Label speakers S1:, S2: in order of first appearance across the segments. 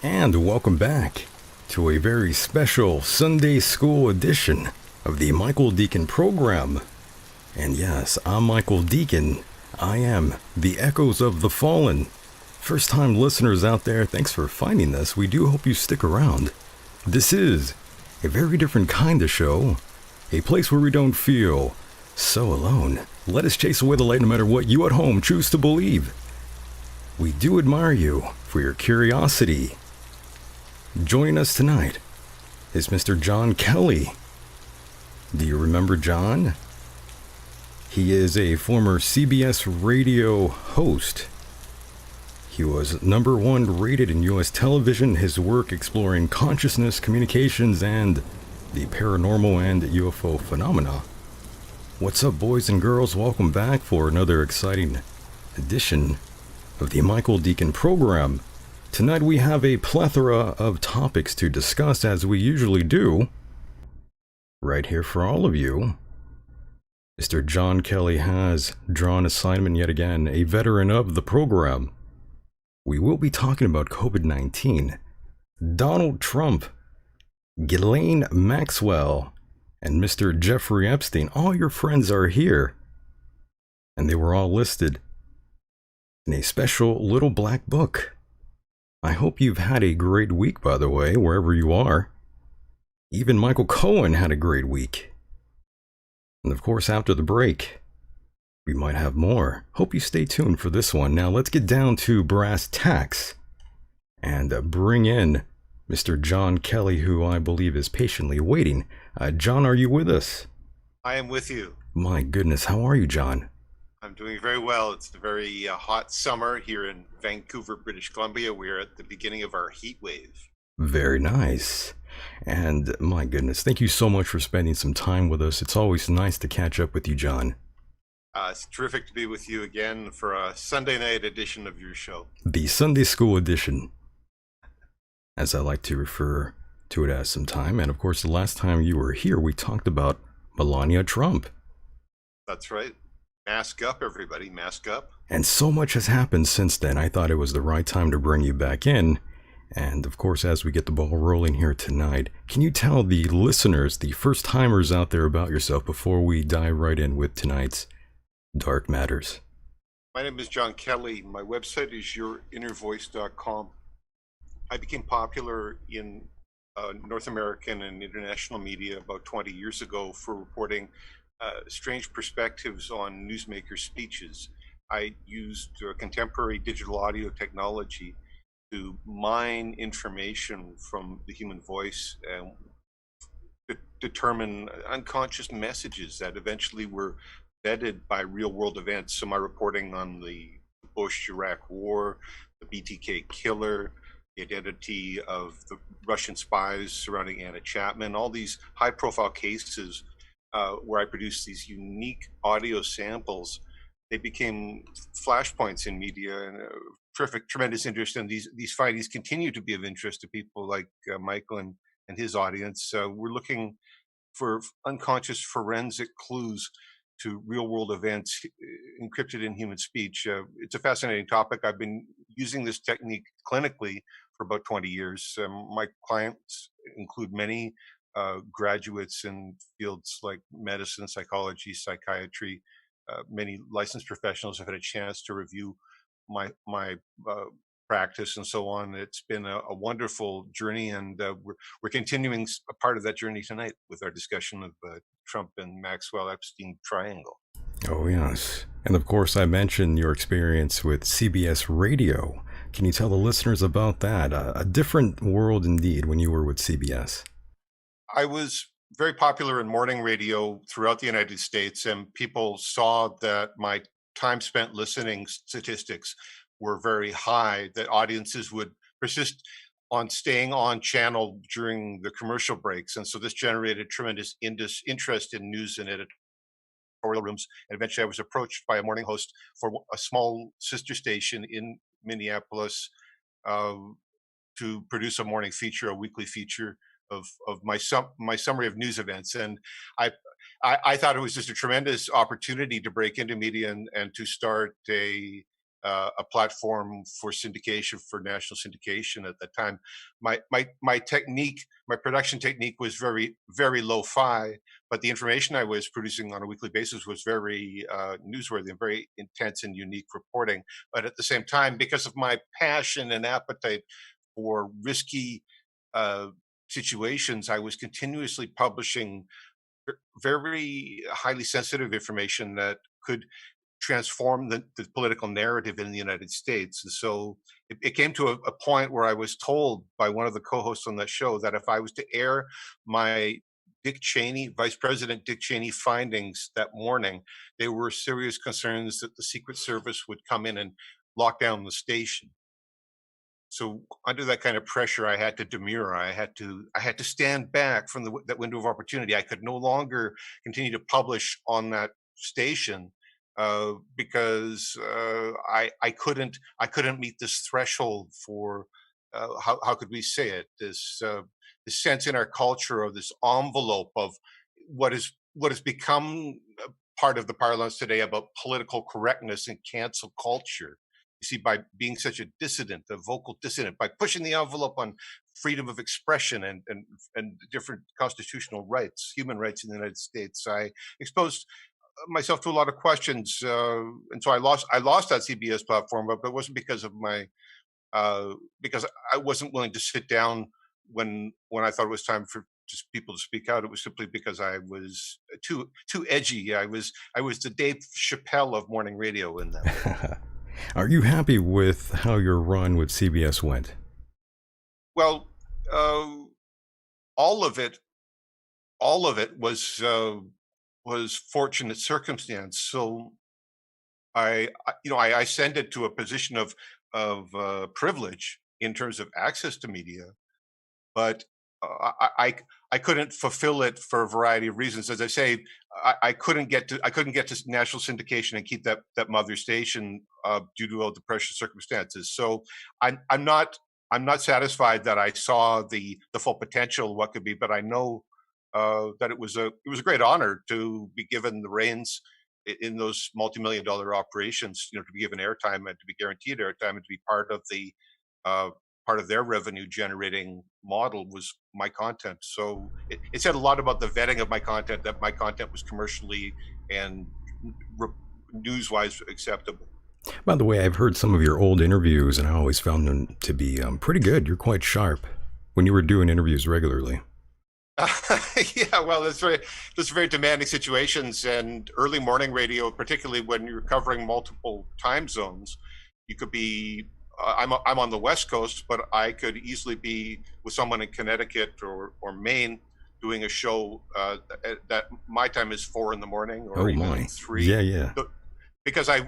S1: And welcome back to a very special Sunday School edition of the Michael Decon program. And yes, I'm Michael Decon. I am the Echoes of the Fallen. First time listeners out there, thanks for finding this. We do hope you stick around. This is a very different kind of show, a place where we don't feel so alone. Let us chase away the light no matter what you at home choose to believe. We do admire you for your curiosity. Joining us tonight is Mr. John Kelly. Do you remember John? He is a former CBS radio host. He was #1 rated in U.S. television. His work exploring consciousness, communications, and the paranormal and UFO phenomena. What's up, boys and girls? Welcome back for another exciting edition of the Michael Decon program. Tonight we have a plethora of topics to discuss, as we usually do. Right here for all of you, Mr. John Kelly has drawn assignment yet again, a veteran of the program. We will be talking about COVID-19, Donald Trump, Ghislaine Maxwell, and Mr. Jeffrey Epstein. All your friends are here, and they were all listed in a special little black book. I hope you've had a great week, by the way, wherever you are. Even Michael Cohen had a great week. And of course, after the break, we might have more. Hope you stay tuned for this one. Now, let's get down to brass tacks and bring in Mr. John Kelly, who I believe is patiently waiting. John, are you with us?
S2: I am with you.
S1: My goodness, how are you, John?
S2: I'm doing very well. It's a very hot summer here in Vancouver, British Columbia. We're at the beginning of our heat wave.
S1: Very nice. And my goodness, thank you so much for spending some time with us. It's always nice to catch up with you, John.
S2: It's terrific to be with you again for a Sunday night edition of your show.
S1: The Sunday School Edition, as I like to refer to it as some time. And of course, the last time you were here, we talked about Melania Trump.
S2: That's right. Mask up, everybody. Mask up.
S1: And so much has happened since then. I thought it was the right time to bring you back in. And of course, as we get the ball rolling here tonight, can you tell the listeners, the first timers out there, about yourself before we dive right in with tonight's Dark Matters?
S2: My name is John Kelly. My website is yourinnervoice.com. I became popular in North American and international media about 20 years ago for reporting strange perspectives on newsmakers' speeches. I used contemporary digital audio technology to mine information from the human voice and determine unconscious messages that eventually were vetted by real world events. So my reporting on the Bush-Iraq war, the BTK killer, the identity of the Russian spies surrounding Anna Chapman, all these high profile cases where I produced these unique audio samples, they became flashpoints in media and tremendous interest. And these findings continue to be of interest to people like Michael and his audience. We're looking for unconscious forensic clues to real world events encrypted in human speech. It's a fascinating topic. I've been using this technique clinically for about 20 years. My clients include many graduates in fields like medicine, psychology, psychiatry. Many licensed professionals have had a chance to review my practice and so on. It's been a wonderful journey, and we're continuing a part of that journey tonight with our discussion of Trump and Maxwell Epstein triangle.
S1: Oh, yes. And of course, I mentioned your experience with CBS Radio. Can you tell the listeners about that? A different world indeed when you were with CBS.
S2: I was very popular in morning radio throughout the United States, and people saw that my time spent listening statistics were very high, that audiences would persist on staying on channel during the commercial breaks. And so this generated tremendous interest in news and editorial rooms. And eventually I was approached by a morning host for a small sister station in Minneapolis uh, to produce a morning feature, a weekly feature of my summary of news events. And I, I thought it was just a tremendous opportunity to break into media and to start a platform for syndication, for national syndication at that time. My technique, my production technique was very lo-fi, but the information I was producing on a weekly basis was very newsworthy and very intense and unique reporting. But at the same time, because of my passion and appetite for risky uh, situations, I was continuously publishing very highly sensitive information that could transform the political narrative in the United States. And so it came to a point where I was told by one of the co-hosts on that show that if I was to air my Dick Cheney, Vice President Dick Cheney findings that morning, there were serious concerns that the Secret Service would come in and lock down the station. So under that kind of pressure, I had to demur. I had to stand back from that window of opportunity. I could no longer continue to publish on that station because I couldn't meet this threshold for how could we say it, this sense in our culture of this envelope of what has become part of the parlance today about political correctness and cancel culture. You see, by being such a dissident, a vocal dissident, by pushing the envelope on freedom of expression and different constitutional rights, human rights in the United States, I exposed myself to a lot of questions, and so I lost that CBS platform, but it wasn't because of my because I wasn't willing to sit down when I thought it was time for just people to speak out. It was simply because I was too edgy. I was the Dave Chappelle of morning radio in that way.
S1: Are you happy with how your run with CBS went?
S2: Well, uh, all of it, all of it was fortunate circumstance. So I ascended to a position of privilege in terms of access to media but I couldn't fulfill it for a variety of reasons. As I say, I couldn't get to national syndication and keep that mother station due to all the pressure circumstances. So I'm not satisfied that I saw the full potential of what could be, but I know that it was a great honor to be given the reins in those multi-million dollar operations, you know, to be given airtime and to be guaranteed airtime and to be uh, part of their revenue generating model was my content. So it said a lot about the vetting of my content, that my content was commercially and re- news-wise acceptable.
S1: By the way, I've heard some of your old interviews, and I always found them to be pretty good. You're quite sharp when you were doing interviews regularly.
S2: Yeah, well, those very demanding situations, and early morning radio, particularly when you're covering multiple time zones, you could be. I'm on the West Coast, but I could easily be with someone in Connecticut or Maine doing a show that my time is 4 in the morning or
S1: Oh
S2: even
S1: my.
S2: three.
S1: Yeah, yeah.
S2: So- Because I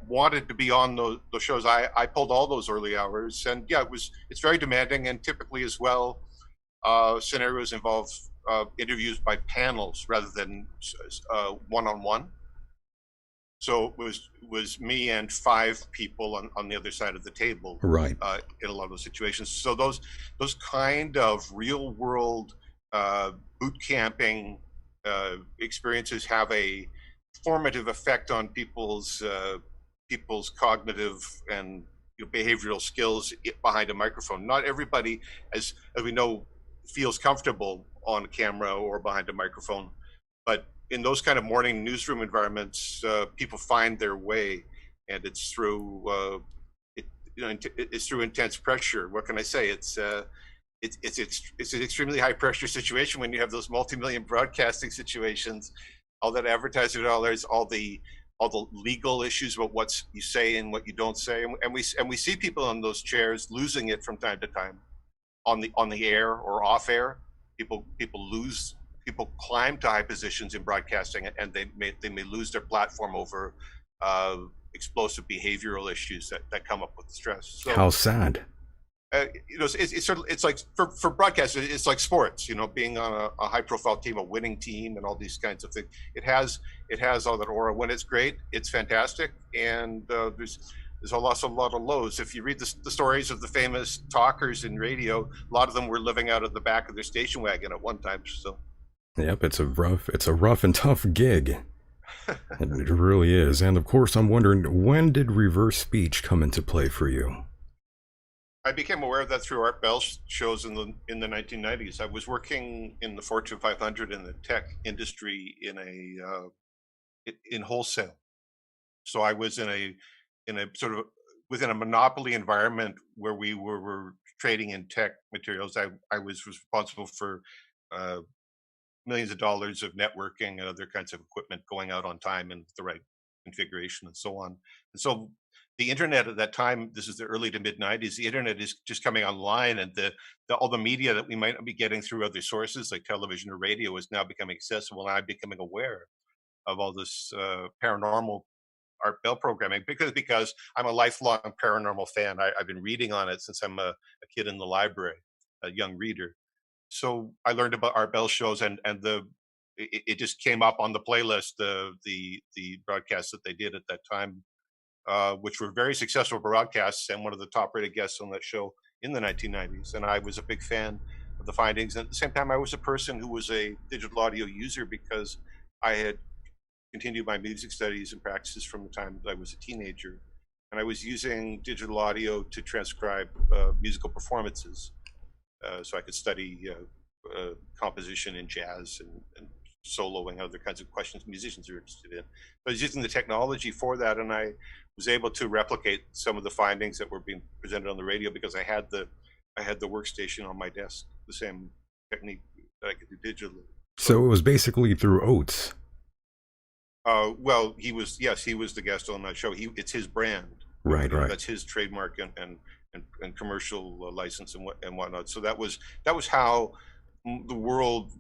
S2: wanted to be on those shows. I pulled all those early hours, and yeah, it's very demanding, and typically as well scenarios involve interviews by panels rather than one-on-one. So it was me and five people on the other side of the table
S1: Right.
S2: in a lot of those situations. So those kind of real world boot camping experiences have a formative effect on people's cognitive and, you know, behavioral skills behind a microphone. Not everybody, as we know, feels comfortable on camera or behind a microphone, but in those kind of morning newsroom environments, people find their way, and it's through it, you know, it's through intense pressure. What can I say? It's an extremely high pressure situation when you have those multi-million broadcasting situations, all that advertiser dollars, all the legal issues about what you say and what you don't say, and we see people on those chairs losing it from time to time on the air or off air. People lose people climb to high positions in broadcasting, and they may lose their platform over uh, explosive behavioral issues that come up with stress. So
S1: How sad.
S2: you know, it's sort of, it's like for broadcasters, it's like sports. You know, being on a high profile team, a winning team, and all these kinds of things. It has all that aura. When it's great, it's fantastic, and there's also a lot of lows. If you read the stories of the famous talkers in radio, a lot of them were living out of the back of their station wagon at one time. So
S1: Yep, it's a rough and tough gig. It really is. And of course, I'm wondering, when did reverse speech come into play for you?
S2: I became aware of that through Art Bell shows in the 1990s. I was working in the Fortune 500 in the tech industry in wholesale. So I was in a sort of within a monopoly environment where were trading in tech materials. I was responsible for uh, millions of dollars of networking and other kinds of equipment going out on time and the right configuration and so on. And so the internet at that time, this is the early to mid 90s, the internet is just coming online, and all the media that we might not be getting through other sources like television or radio is now becoming accessible, and I'm becoming aware of all this paranormal Art Bell programming because I'm a lifelong paranormal fan. I've been reading on it since I'm a kid in the library, a young reader. So I learned about Art Bell shows, and it just came up on the playlist, the broadcasts that they did at that time, which were very successful broadcasts, and one of the top rated guests on that show in the 1990s. And I was a big fan of the findings. And at the same time, I was a person who was a digital audio user because I had continued my music studies and practices from the time that I was a teenager. And I was using digital audio to transcribe musical performances, so I could study composition in jazz and soloing, other kinds of questions musicians are interested in. I was using the technology for that, and I was able to replicate some of the findings that were being presented on the radio because I had the workstation on my desk, the same technique that I could do digitally.
S1: So
S2: So
S1: it was basically through Oates.
S2: well, he was the guest on that show. It's his brand.
S1: Right, right.
S2: That's his trademark and commercial license and whatnot. So that was how the world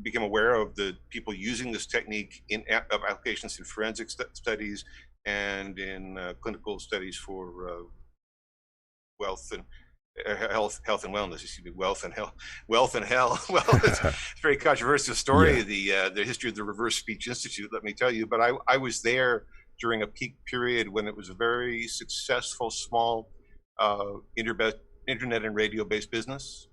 S2: became aware of the people using this technique in of applications in forensic studies and in clinical studies for wealth health and wellness. Excuse me, wealth and hell. Well, it's a very controversial story.
S1: Yeah.
S2: The history of the Reverse Speech Institute. Let me tell you. But I was there during a peak period when it was a very successful small internet and radio based business,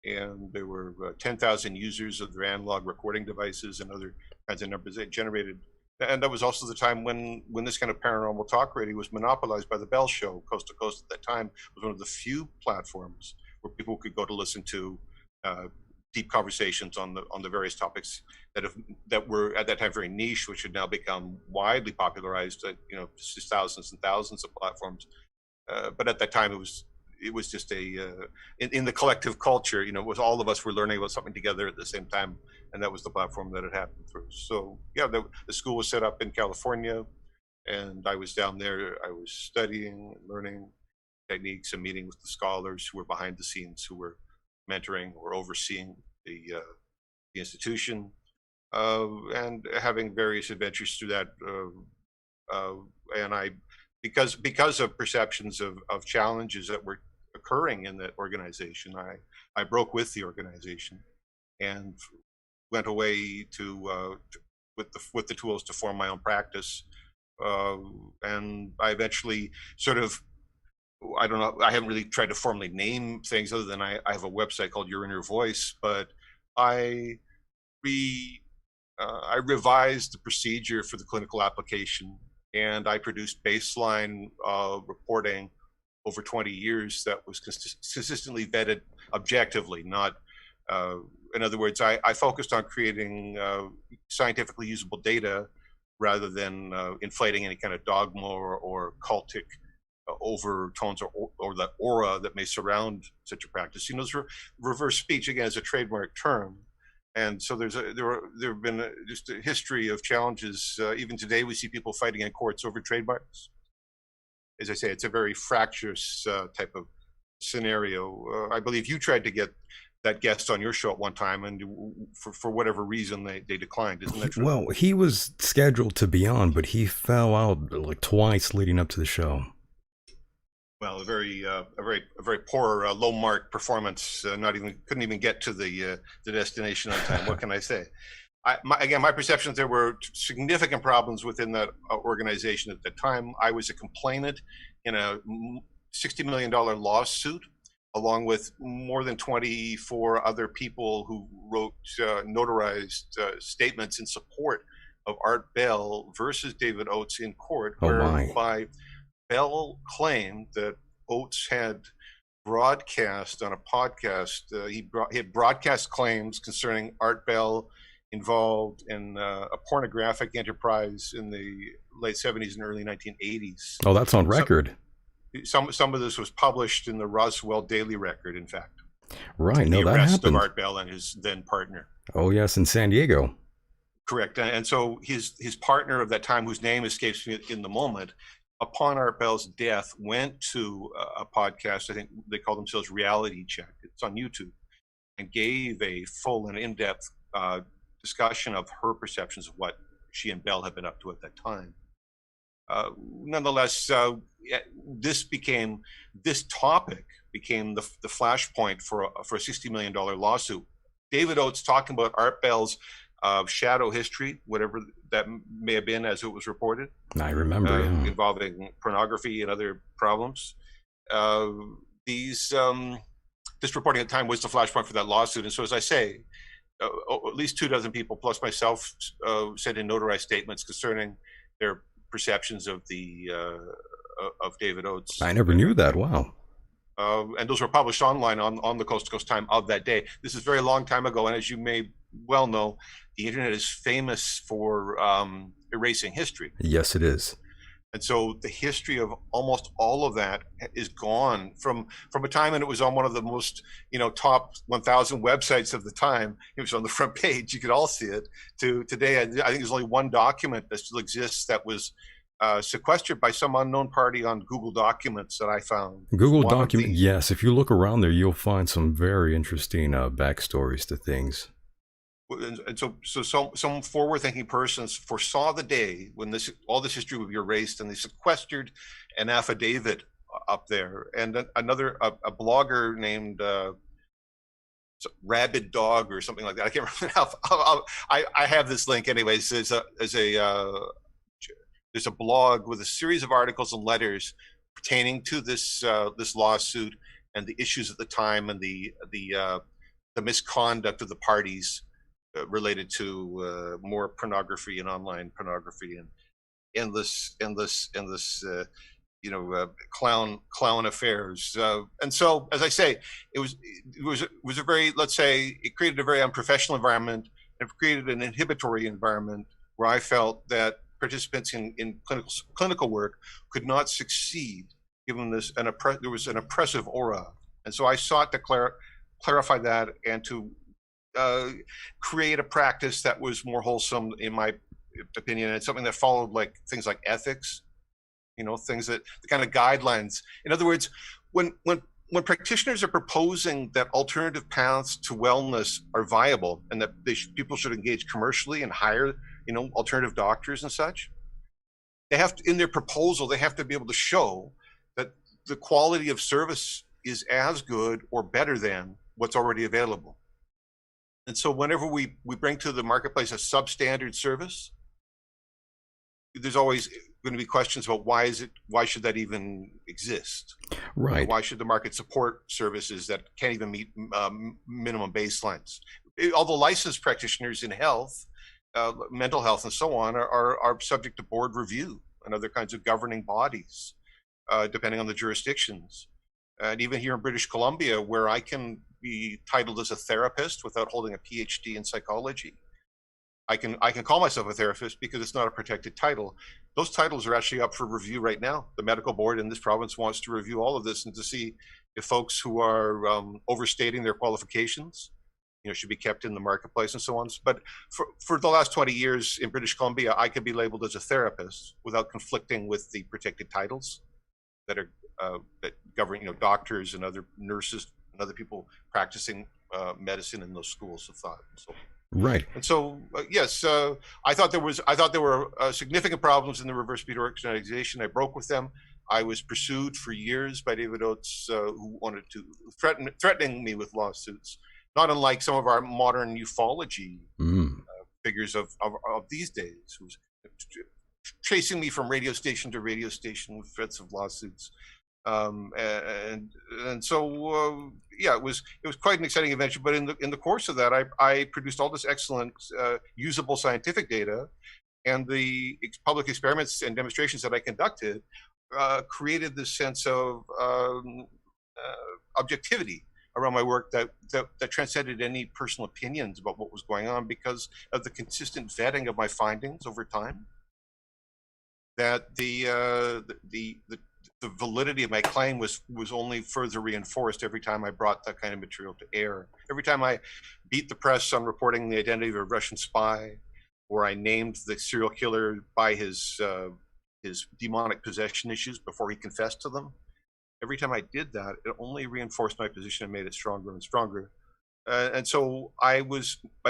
S2: and there were 10,000 users of their analog recording devices and other kinds of numbers they generated. And that was also the time when this kind of paranormal talk radio was monopolized by the Bell Show. Coast to Coast at that time was one of the few platforms where people could go to listen to deep conversations on the various topics that were at that time very niche, which had now become widely popularized. Just thousands and thousands of platforms. But at that time, it was just in the collective culture, it was all of us were learning about something together at the same time, and that was the platform that it happened through. So yeah, the school was set up in California, and I was down there. I was studying, learning techniques, and meeting with the scholars who were behind the scenes, who were mentoring or overseeing the institution, and having various adventures through that. And I, because of perceptions of challenges that were occurring in that organization, I broke with the organization and went away with the tools to form my own practice. And I eventually I don't know, I haven't really tried to formally name things other than I have a website called Your Inner Voice, but I revised the procedure for the clinical application, and I produced baseline reporting over 20 years that was consistently vetted objectively, not, in other words, I focused on creating scientifically usable data rather than inflating any kind of dogma or cultic overtones or the aura that may surround such a practice. Reverse speech, again, is a trademark term. And so there have been just a history of challenges. Even today, we see people fighting in courts over trademarks. As I say, it's a very fractious type of scenario. I believe you tried to get that guest on your show at one time, and for whatever reason, they declined. Isn't that true?
S1: Well, he was scheduled to be on, but he fell out like twice leading up to the show.
S2: Well, a very poor low mark performance. Couldn't even get to the destination on time. What can I say? My perception is there were significant problems within that organization at the time. I was a complainant in a $60 million lawsuit, along with more than 24 other people who wrote notarized statements in support of Art Bell versus David Oates in court, whereby Bell claimed that Oates had broadcast on a podcast. He had broadcast claims concerning Art Bell involved in a pornographic enterprise in the late 70s and early 1980s.
S1: Oh, that's on record.
S2: Some of this was published in the Roswell Daily Record, in fact.
S1: Right, no, that happened.
S2: The arrest of Art Bell and his then partner.
S1: Oh, yes, in San Diego. Correct.
S2: And so his partner of that time, whose name escapes me in the moment, upon Art Bell's death, went to a podcast. I think they call themselves Reality Check. It's on YouTube, and gave a full and in-depth discussion of her perceptions of what she and Bell had been up to at that time. Nonetheless, this topic became the flashpoint for a $60 million lawsuit. David Oates talking about Art Bell's shadow history, whatever that may have been, as it was reported.
S1: I remember,
S2: involving pornography and other problems. This reporting at the time was the flashpoint for that lawsuit. And so, as I say, at least 24 people plus myself sent in notarized statements concerning their perceptions of of David Oates.
S1: I never knew that. Wow.
S2: And those were published online on the Coast to Coast Time of that day. This is a very long time ago, and as you may well know, the internet is famous for erasing history.
S1: Yes, it is.
S2: And so the history of almost all of that is gone from a time when it was on one of the most, top 1,000 websites of the time. It was on the front page. You could all see it. To today, I think there's only one document that still exists that was sequestered by some unknown party on Google Documents that I found.
S1: Google Documents, yes. If you look around there, you'll find some very interesting backstories to things.
S2: And so some forward-thinking persons foresaw the day when all this history would be erased, and they sequestered an affidavit up there. And then a blogger named Rabid Dog or something like that. I can't remember now. I have this link anyways. There's a blog with a series of articles and letters pertaining to this lawsuit and the issues at the time and the misconduct of the parties related to more pornography and online pornography and endless clown affairs. And so, as I say, it was a very, let's say, it created a very unprofessional environment. It created an inhibitory environment where I felt that participants in clinical work could not succeed given there was an oppressive aura. And so I sought to clarify that and to create a practice that was more wholesome, in my opinion, and something that followed things like ethics, things that the kind of guidelines. In other words, when practitioners are proposing that alternative paths to wellness are viable and that people should engage commercially and hire, alternative doctors and such, they have to, in their proposal, they have to be able to show that the quality of service is as good or better than what's already available. And so whenever we bring to the marketplace a substandard service, there's always going to be questions about why should that even exist?
S1: Right.
S2: Why should the market support services that can't even meet minimum baselines? Although licensed practitioners in health, mental health and so on are subject to board review and other kinds of governing bodies, depending on the jurisdictions. And even here in British Columbia, where I can be titled as a therapist without holding a PhD in psychology, I can call myself a therapist because it's not a protected title. Those titles are actually up for review right now. The medical board in this province wants to review all of this and to see if folks who are overstating their qualifications, should be kept in the marketplace and so on. But for the last 20 years in British Columbia, I could be labeled as a therapist without conflicting with the protected titles that are that govern, doctors and other nurses and other people practicing medicine in those schools of thought. So.
S1: Right.
S2: And so, yes, I thought there were significant problems in the reverse speed organization. I broke with them. I was pursued for years by David Oates, who wanted to threatening me with lawsuits, not unlike some of our modern ufology figures of these days, who's chasing me from radio station to radio station with threats of lawsuits. And so yeah, it was quite an exciting adventure. But in the course of that, I produced all this excellent usable scientific data, and the public experiments and demonstrations that I conducted created this sense of objectivity around my work that transcended any personal opinions about what was going on, because of the consistent vetting of my findings over time. That the validity of my claim was only further reinforced every time I brought that kind of material to air. Every time I beat the press on reporting the identity of a Russian spy, or I named the serial killer by his demonic possession issues before he confessed to them. Every time I did that, it only reinforced my position and made it stronger and stronger. And so I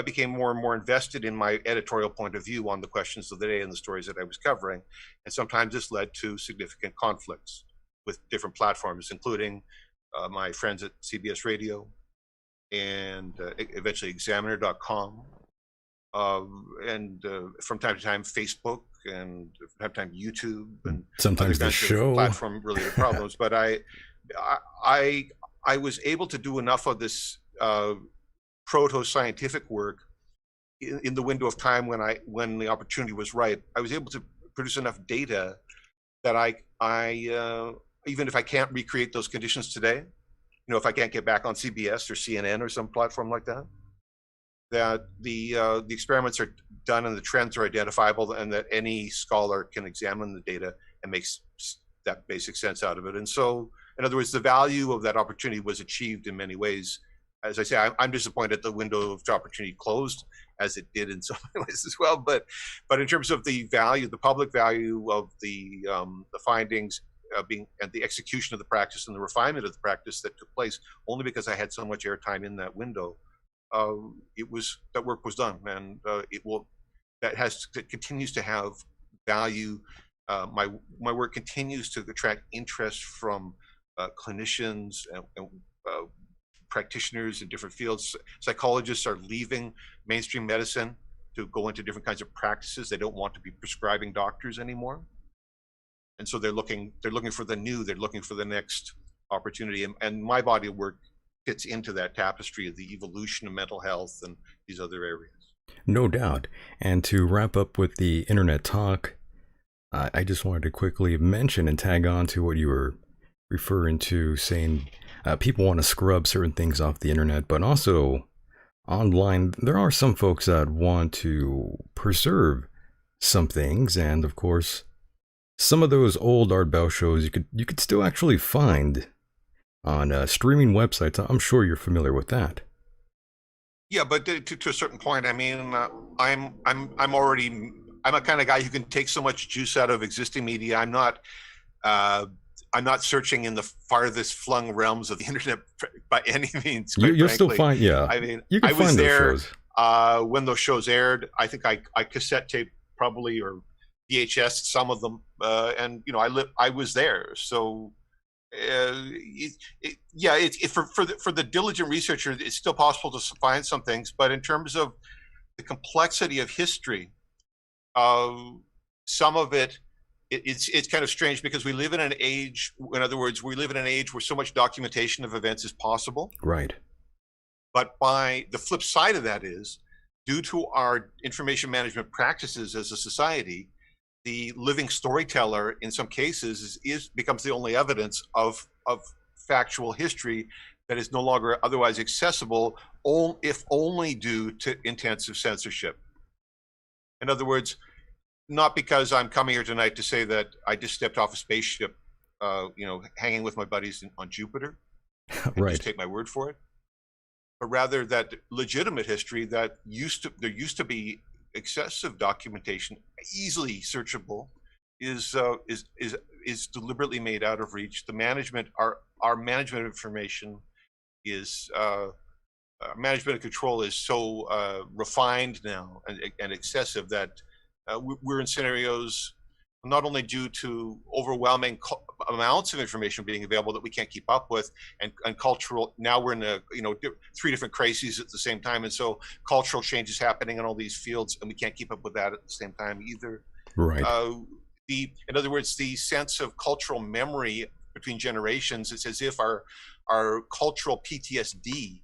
S2: became more and more invested in my editorial point of view on the questions of the day and the stories that I was covering. And sometimes this led to significant conflicts with different platforms, including my friends at CBS Radio and eventually Examiner.com. And from time to time, Facebook, and from time to time, YouTube, and
S1: sometimes the show
S2: platform-related problems. But I was able to do enough of this proto-scientific work in the window of time when the opportunity was right. I was able to produce enough data that I even if I can't recreate those conditions today, if I can't get back on CBS or CNN or some platform like that, that the experiments are done and the trends are identifiable, and that any scholar can examine the data and makes that basic sense out of it. And so, in other words, the value of that opportunity was achieved in many ways. As I say, I'm disappointed the window of opportunity closed, as it did in some ways as well. But in terms of the value, the public value of the findings and the execution of the practice and the refinement of the practice that took place, only because I had so much airtime in that window, that work was done, and it continues to have value my work continues to attract interest from clinicians and practitioners in different fields. Psychologists are leaving mainstream medicine to go into different kinds of practices. They don't want to be prescribing doctors anymore, and so they're looking for the new. They're looking for the next opportunity, and my body of work fits into that tapestry of the evolution of mental health and these other areas.
S1: No doubt. And to wrap up with the internet talk, I just wanted to quickly mention and tag on to what you were referring to, saying people want to scrub certain things off the internet, but also online, there are some folks that want to preserve some things, and of course, some of those old Art Bell shows you could still actually find on streaming websites. I'm sure you're familiar with that.
S2: Yeah, but to a certain point, I mean, I'm a kind of guy who can take so much juice out of existing media. Uh, I'm not searching in the farthest flung realms of the internet by any means.
S1: You'll still find, yeah.
S2: I mean,
S1: you can
S2: I was
S1: find
S2: there
S1: those shows.
S2: when those shows aired. I think I cassette tape probably or VHS some of them, and I was there. So for the diligent researcher, it's still possible to find some things. But in terms of the complexity of history, some of it's kind of strange because we live in an age. In other words, we live in an age where so much documentation of events is possible.
S1: Right.
S2: But by the flip side of that is, due to our information management practices as a society, the living storyteller in some cases becomes the only evidence of factual history that is no longer otherwise accessible, if only due to intensive censorship. In other words, not because I'm coming here tonight to say that I just stepped off a spaceship, hanging with my buddies on Jupiter, and
S1: Right.
S2: just take my word for it, but rather that legitimate history there used to be excessive documentation, easily searchable, is deliberately made out of reach. The our management information is management and control is so refined now and excessive that we're in scenarios not only due to overwhelming amounts of information being available that we can't keep up with, and cultural. Now we're in three different crises at the same time, and so cultural change is happening in all these fields, and we can't keep up with that at the same time either.
S1: Right.
S2: In other words, the sense of cultural memory between generations, it's as if our cultural PTSD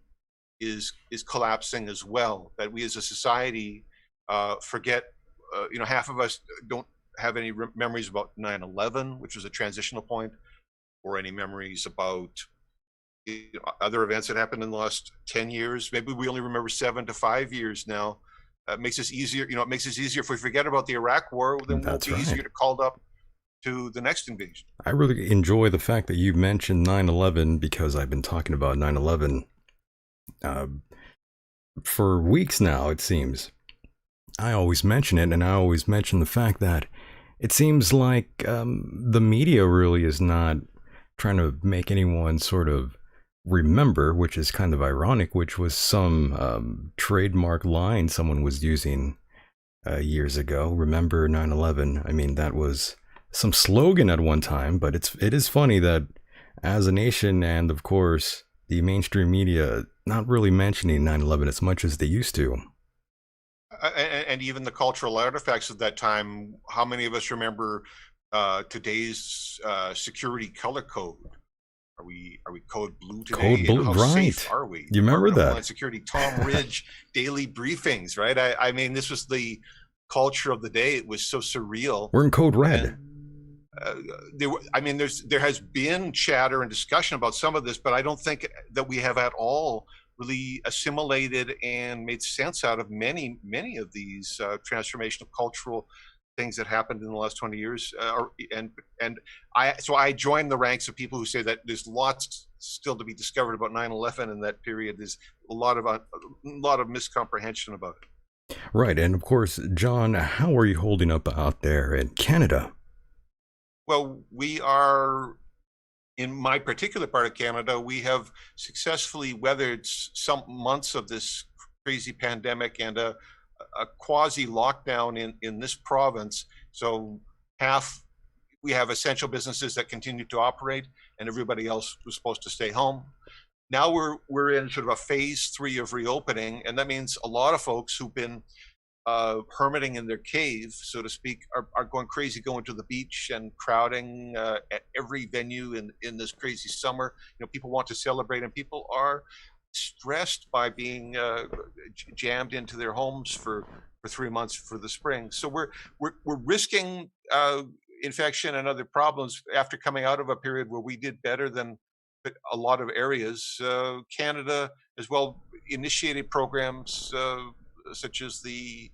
S2: is collapsing as well. That we as a society forget. Half of us don't have any memories about 9/11, which was a transitional point, or any memories about other events that happened in the last 10 years. Maybe we only remember 7 to 5 years now. It makes us easier. It makes us easier if we forget about the Iraq War. Then
S1: That's
S2: we'll be
S1: right.
S2: easier to call up to the next invasion.
S1: I really enjoy the fact that you mentioned 9/11 because I've been talking about 9/11 for weeks now, it seems. I always mention it, and I always mention the fact that it seems like the media really is not trying to make anyone sort of remember, which is kind of ironic, which was some trademark line someone was using years ago. Remember 9/11. I mean, that was some slogan at one time, but it is funny that as a nation, and of course the mainstream media, not really mentioning 9/11 as much as they used to.
S2: And even the cultural artifacts of that time. How many of us remember today's security color code? Are we code blue today?
S1: Code blue,
S2: How
S1: right?
S2: safe are we?
S1: You remember that?
S2: Homeland Security, Tom Ridge daily briefings, right? I mean, this was the culture of the day. It was so surreal.
S1: We're in code red.
S2: There has been chatter and discussion about some of this, but I don't think that we have at all really assimilated and made sense out of many of these transformational cultural things that happened in the last 20 years. So I join the ranks of people who say that there's lots still to be discovered about 9/11 in that period. There's a lot of miscomprehension about it.
S1: Right, and of course, John, how are you holding up out there in Canada?
S2: Well, we are, in my particular part of Canada, we have successfully weathered some months of this crazy pandemic and a quasi lockdown in this province. So half we have essential businesses that continue to operate, and everybody else was supposed to stay home. Now we're in sort of a phase 3 of reopening, and that means a lot of folks who've been hermiting in their cave, so to speak, are going crazy, going to the beach and crowding at every venue in this crazy summer. People want to celebrate, and people are stressed by being jammed into their homes for 3 months for the spring. So we're risking infection and other problems after coming out of a period where we did better than a lot of areas. Canada as well initiated programs such as the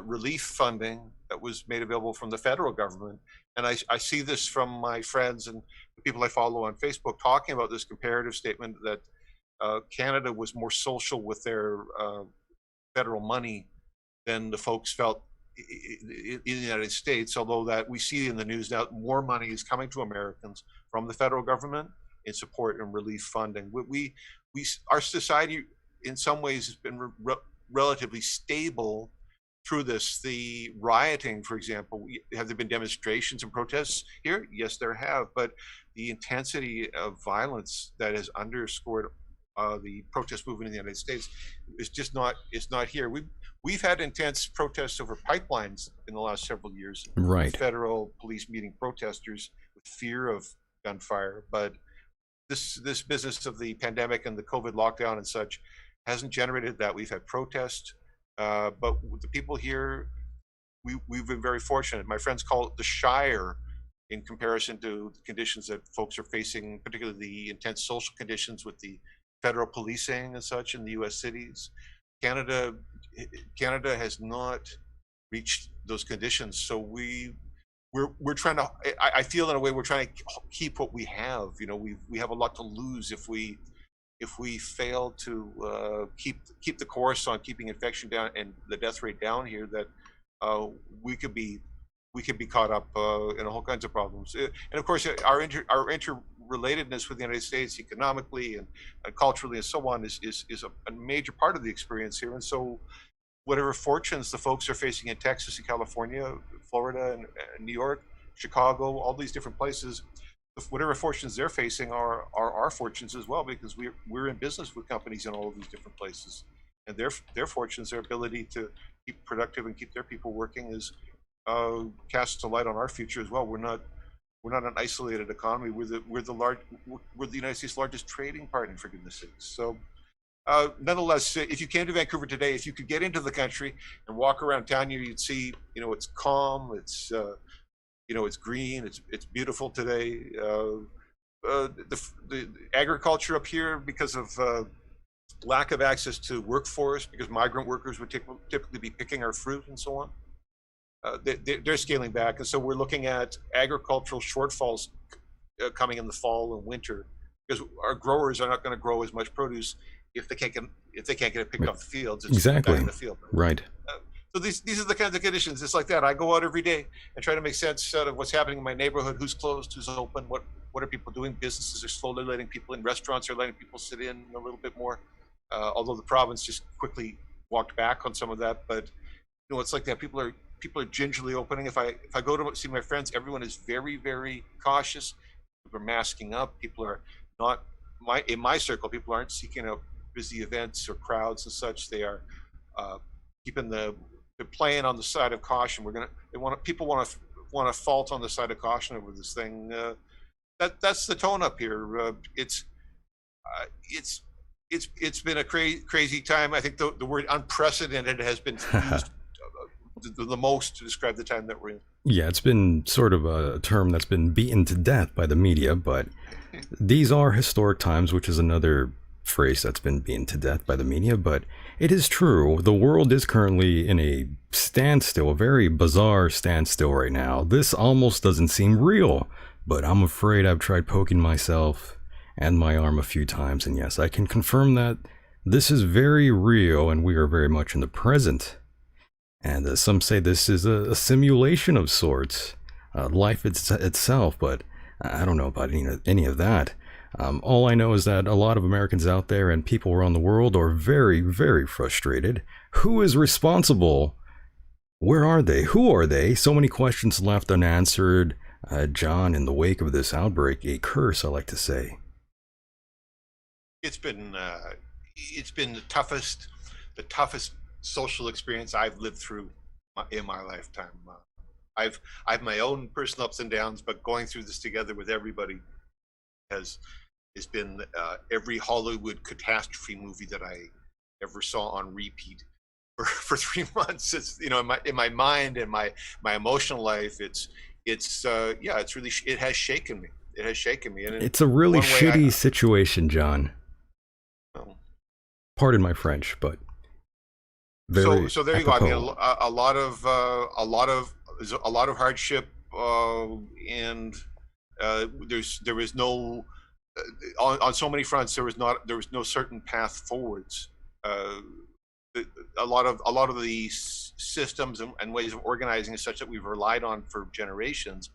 S2: relief funding that was made available from the federal government. And I see this from my friends and the people I follow on Facebook talking about this comparative statement that Canada was more social with their federal money than the folks felt in the United States, although that we see in the news now more money is coming to Americans from the federal government in support and relief funding. Our society in some ways has been relatively stable through this. The rioting, for example, have there been demonstrations and protests here? Yes, there have, but the intensity of violence that has underscored the protest movement in the United States is just not here. We've had intense protests over pipelines in the last several years.
S1: Right.
S2: Federal police meeting protesters with fear of gunfire, but this business of the pandemic and the COVID lockdown and such hasn't generated that. We've had protests, but the people here, we've been very fortunate. My friends call it the Shire in comparison to the conditions that folks are facing, particularly the intense social conditions with the federal policing and such in the U.S. cities. Canada has not reached those conditions, so we're trying to. I feel in a way we're trying to keep what we have. We have a lot to lose if we fail to keep the course on keeping infection down and the death rate down here. That we could be caught up in all kinds of problems. And of course, our interrelatedness with the United States economically and culturally and so on is a major part of the experience here. And so whatever fortunes the folks are facing in Texas and California, Florida and New York, Chicago, all these different places, whatever fortunes they're facing are our fortunes as well, because we're in business with companies in all of these different places. And their fortunes, their ability to keep productive and keep their people working is casts a light on our future as well. We're not an isolated economy. We're the United States' largest trading partner, for goodness sakes. So nonetheless, if you came to Vancouver today, if you could get into the country and walk around town here, you'd see, it's calm, it's it's green, it's beautiful today. The agriculture up here, because of lack of access to workforce, because migrant workers would typically be picking our fruit and so on, they're scaling back, and so we're looking at agricultural shortfalls coming in the fall and winter, because our growers are not going to grow as much produce if they can't get it picked off the fields. It's
S1: exactly
S2: back in the field.
S1: Right.
S2: So these are the kinds of conditions. It's like that. I go out every day and try to make sense out of what's happening in my neighborhood. Who's closed? Who's open? What are people doing? Businesses are slowly letting people in. Restaurants are letting people sit in a little bit more. Although the province just quickly walked back on some of that. But it's like that. People are gingerly opening. If I go to see my friends, everyone is very, very cautious. People are masking up. People are not in my circle. People aren't seeking out busy events or crowds and such. They are keeping they're playing on the side of caution. People want to fault on the side of caution over this thing. That's the tone up here. It's been a crazy time. I think the word unprecedented has been used the most to describe the time that we're in.
S1: Yeah, it's been sort of a term that's been beaten to death by the media, but these are historic times, which is another phrase that's been beaten to death by the media, but it is true. The world is currently in a standstill, a very bizarre standstill right now. This almost doesn't seem real, but I'm afraid I've tried poking myself and my arm a few times, and yes, I can confirm that this is very real and we are very much in the present. And some say this is a simulation of sorts, life itself, but I don't know about any of that. All I know is that a lot of Americans out there and people around the world are very, very frustrated. Who is responsible? Where are they? Who are they? So many questions left unanswered. John, in the wake of this outbreak, a curse, I like to say.
S2: It's been the toughest social experience I've lived through in my lifetime. I've my own personal ups and downs, but going through this together with everybody has been every Hollywood catastrophe movie that I ever saw on repeat for 3 months. It's in my mind and my emotional life. It's really it has shaken me. It has shaken me, and in
S1: It's a really
S2: one way
S1: shitty situation, John.
S2: well,
S1: Pardon my French, but
S2: so
S1: very
S2: there you go. I mean,
S1: apropos.
S2: a lot of hardship, and there was no on so many fronts. There was no certain path forwards. Uh, a lot of the systems and ways of organizing is such that we've relied on for generations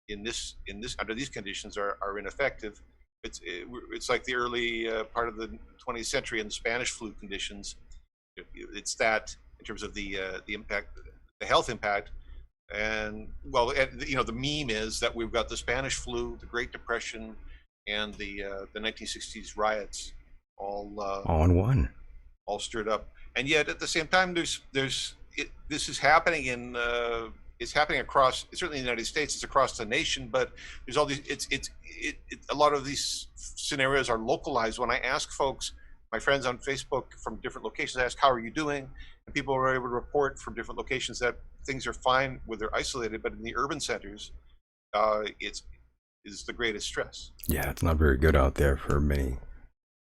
S2: in this under these conditions are ineffective. It's like the early part of the 20th century in the Spanish flu conditions. It's that in terms of the impact, the health impact, and well, the meme is that we've got the Spanish flu, the Great Depression, and the 1960s riots all
S1: All in one.
S2: all stirred up. And yet at the same time, this is happening in it's happening across, certainly in the United States. It's across the nation, but there's all these. A lot of these scenarios are localized. When I ask folks, my friends on Facebook from different locations, I ask, "How are you doing?" And people are able to report from different locations that things are fine where they're isolated, but in the urban centers, it's is the greatest stress.
S1: Yeah, it's not very good out there for many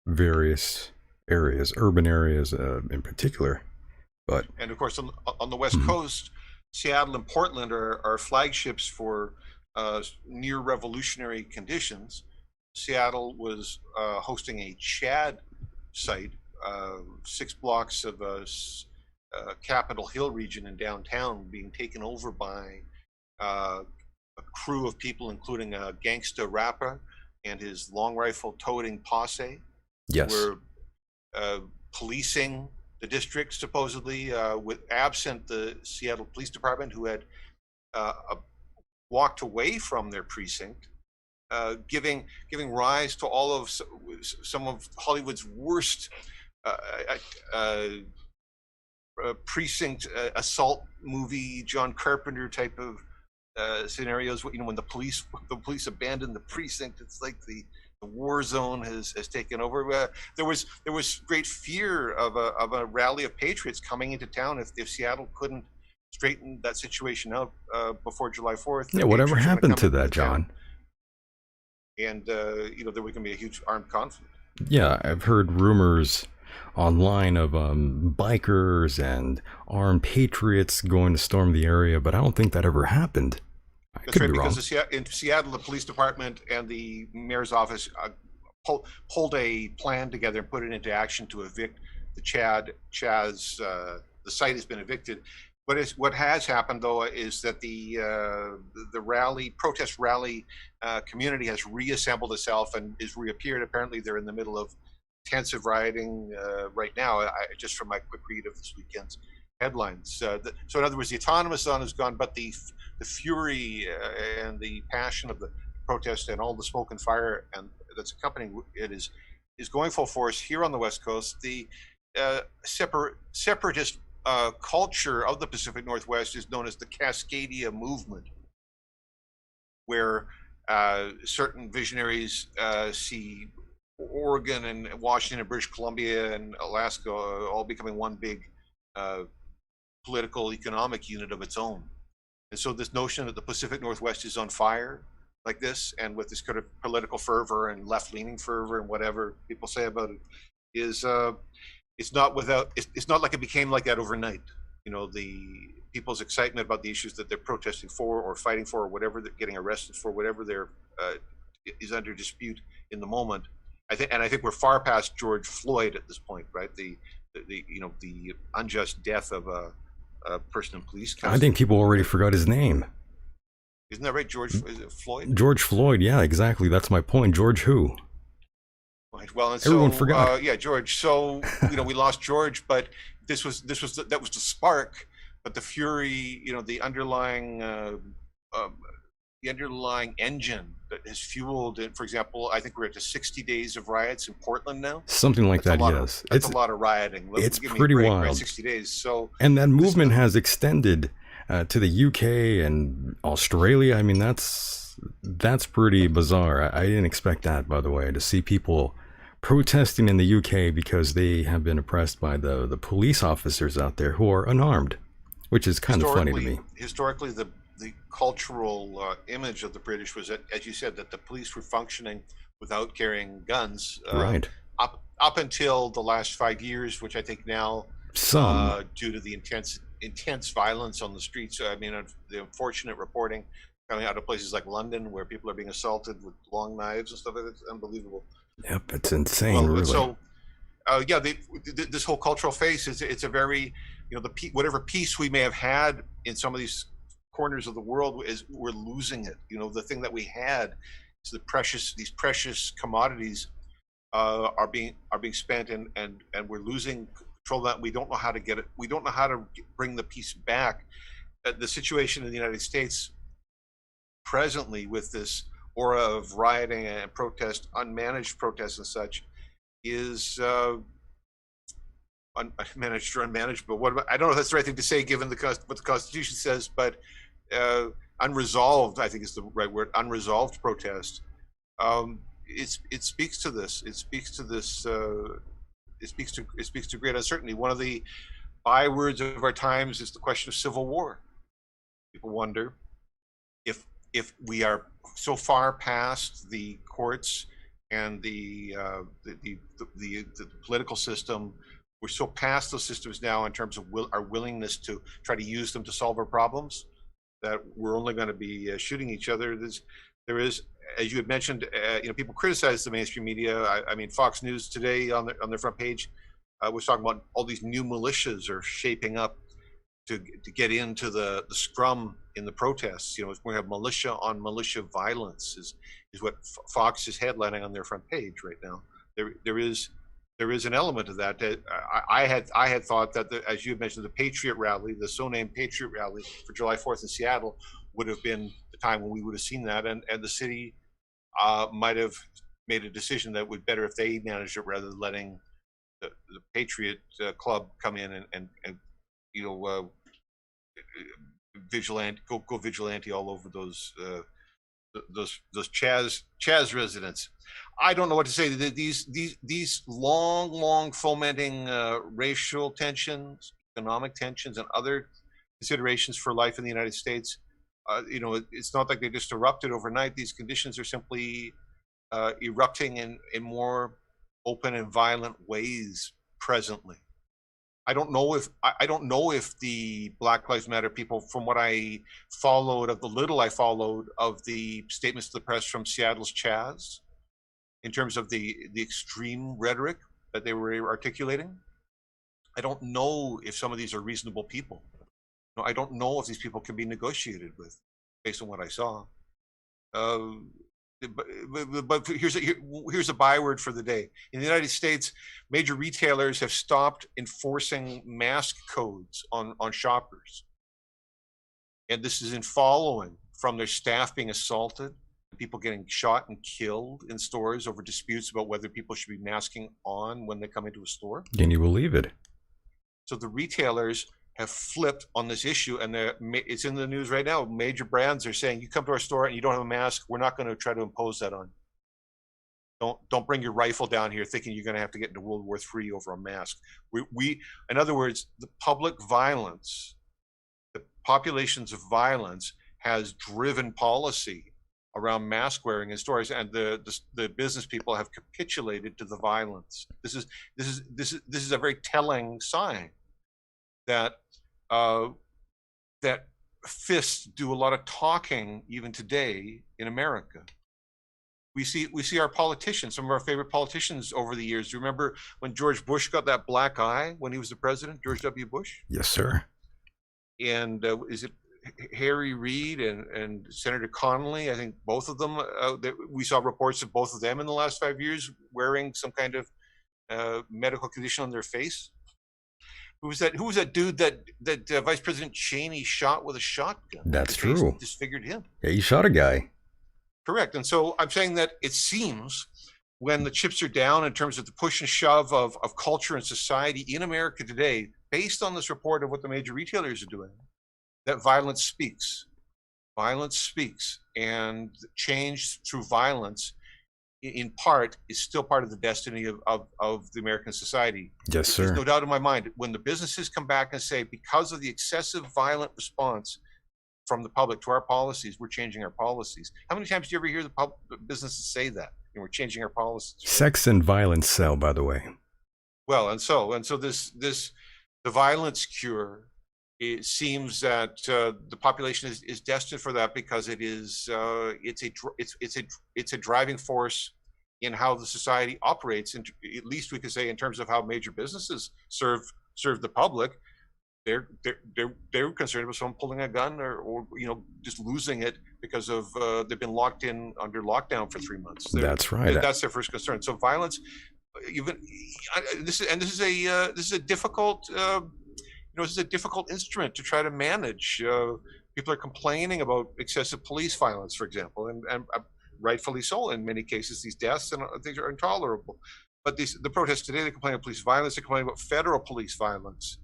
S1: various areas, urban areas in particular. But
S2: And of course, on the West Coast, Seattle and Portland are flagships for near revolutionary conditions. Seattle was hosting a Chad site, 6 blocks of Capitol Hill region in downtown, being taken over by a crew of people, including a gangsta rapper and his long rifle toting posse,
S1: yes,
S2: were policing the district supposedly, with absent the Seattle Police Department, who had walked away from their precinct, giving rise to all of some of Hollywood's worst precinct assault movie, John Carpenter type of scenarios. When the police abandon the precinct, it's like the war zone has taken over. There was great fear of a rally of patriots coming into town if Seattle couldn't straighten that situation out before July 4th.
S1: Yeah, whatever happened to that, John?
S2: And there was going to be a huge armed conflict.
S1: Yeah, I've heard rumors online of bikers and armed patriots going to storm the area, but I don't think that ever happened.
S2: That's right, because in Seattle, the police department and the mayor's office pulled a plan together and put it into action to evict the Chaz. The site has been evicted. What has happened though is that the protest rally community has reassembled itself and is reappeared. Apparently, they're in the middle of intensive rioting right now. Just from my quick read of this weekend's headlines. So in other words, the autonomous zone is gone, but the fury and the passion of the protest and all the smoke and fire and that's accompanying it is going full force here on the West Coast. The separatist culture of the Pacific Northwest is known as the Cascadia movement, where certain visionaries see Oregon and Washington and British Columbia and Alaska all becoming one big political economic unit of its own. And so this notion that the Pacific Northwest is on fire like this, and with this kind of political fervor and left-leaning fervor and whatever people say about it, is it's not like it became like that overnight. The people's excitement about the issues that they're protesting for or fighting for or whatever they're getting arrested for, whatever they're is under dispute in the moment. I think we're far past George Floyd at this point, right? The unjust death of a person in police custody.
S1: I think people already forgot his name.
S2: Isn't that right, George? Is it Floyd?
S1: George Floyd, yeah, exactly. That's my point. George who?
S2: Right. Well, and
S1: everyone forgot.
S2: Yeah, George. So we lost George, but that was the spark. But the fury, the underlying the underlying engine that has fueled it. For example, I think we're at the 60 days of riots in Portland now.
S1: Something like
S2: That's a
S1: that,
S2: lot of
S1: yes.
S2: that's a lot of rioting.
S1: It's
S2: Give me a
S1: pretty
S2: break, right?
S1: wild.
S2: 60 days. So
S1: And that
S2: this
S1: movement has extended to the UK and Australia. I mean, that's pretty bizarre. I didn't expect that, by the way, to see people protesting in the UK because they have been oppressed by the police officers out there who are unarmed, which is kind of funny to me.
S2: historically, the cultural image of the British was that, as you said, that the police were functioning without carrying guns.
S1: Right.
S2: Up until the last 5 years, which I think now,
S1: Some.
S2: due to the intense violence on the streets. I mean, the unfortunate reporting coming out of places like London, where people are being assaulted with long knives and stuff. It's unbelievable.
S1: Yep, it's insane,
S2: Well,
S1: really.
S2: so yeah, this whole cultural phase is it's a very, whatever peace we may have had in some of these corners of the world, is we're losing it. The thing that we had is these precious commodities are being spent, and we're losing control of that. We don't know how to get it. We don't know how to bring the peace back. The situation in the United States presently, with this aura of rioting and protest, unmanaged protests and such, is unmanaged or unmanaged. But I don't know if that's the right thing to say given what the Constitution says, but unresolved, I think, is the right word. Unresolved protest. It speaks to this. It speaks to this. It speaks to great uncertainty. One of the bywords of our times is the question of civil war. People wonder if we are so far past the courts and the political system. We're so past those systems now in terms of our willingness to try to use them to solve our problems, that we're only going to be shooting each other. There is, as you had mentioned, people criticize the mainstream media. I mean, Fox News today on their front page was talking about all these new militias are shaping up to get into the scrum in the protests. We have militia on militia violence is what Fox is headlining on their front page right now. There is an element of that. I had thought that, as you had mentioned, the Patriot rally, the so-named Patriot rally for July 4th in Seattle, would have been the time when we would have seen that, and the city might have made a decision that would be better if they managed it rather than letting the Patriot Club come in and vigilante go vigilante all over those Chaz residents. I don't know what to say. These long fomenting racial tensions, economic tensions, and other considerations for life in the United States. It's not like they just erupted overnight. These conditions are simply erupting in more open and violent ways presently. I don't know if the Black Lives Matter people, from what I followed, of the little I followed of the statements to the press from Seattle's Chaz, in terms of the extreme rhetoric that they were articulating, I don't know if some of these are reasonable people. I don't know if these people can be negotiated with, based on what I saw. But here's a byword for the day. In the United States, major retailers have stopped enforcing mask codes on shoppers. And this is in following from their staff being assaulted, people getting shot and killed in stores over disputes about whether people should be masking on when they come into a store.
S1: Can you believe it?
S2: So the retailers have flipped on this issue, and it's in the news right now. Major brands are saying, you come to our store and you don't have a mask, we're not going to try to impose that on you. Don't bring your rifle down here thinking you're going to have to get into World War III over a mask. In other words, the public violence, the populations of violence, has driven policy around mask wearing in stores, and the business people have capitulated to the violence. This is a very telling sign that that fists do a lot of talking even today in America. We see our politicians, some of our favorite politicians over the years. Do you remember when George Bush got that black eye when he was the president, George W. Bush?
S1: Yes, sir.
S2: And is it Harry Reid and Senator Connolly? I think both of them, we saw reports of both of them in the last 5 years wearing some kind of medical condition on their face. Who was that? Who was that dude that Vice President Cheney shot with a shotgun?
S1: That's
S2: His face
S1: true.
S2: disfigured him.
S1: Yeah, he shot a guy.
S2: Correct. And so I'm saying that it seems when the chips are down in terms of the push and shove of culture and society in America today, based on this report of what the major retailers are doing, that violence speaks. Violence speaks, and change through violence, in part, is still part of the destiny of the American society.
S1: Yes,
S2: There's
S1: sir.
S2: no doubt in my mind, when the businesses come back and say, because of the excessive violent response from the public to our policies, we're changing our policies. How many times do you ever hear the businesses say that? And we're changing our policies.
S1: Sex and violence sell, by the way.
S2: Well, and so the violence cure. It seems that the population is destined for that, because it's a driving force in how the society operates. And at least we could say, in terms of how major businesses serve the public, they're concerned about someone pulling a gun or just losing it because of they've been locked in under lockdown for 3 months.
S1: That's right.
S2: That's their first concern. So violence, even this is a difficult. This is a difficult instrument to try to manage. People are complaining about excessive police violence, for example, and rightfully so. In many cases, these deaths and things are intolerable. But the protests today, they complain about police violence. They complain about federal police violence,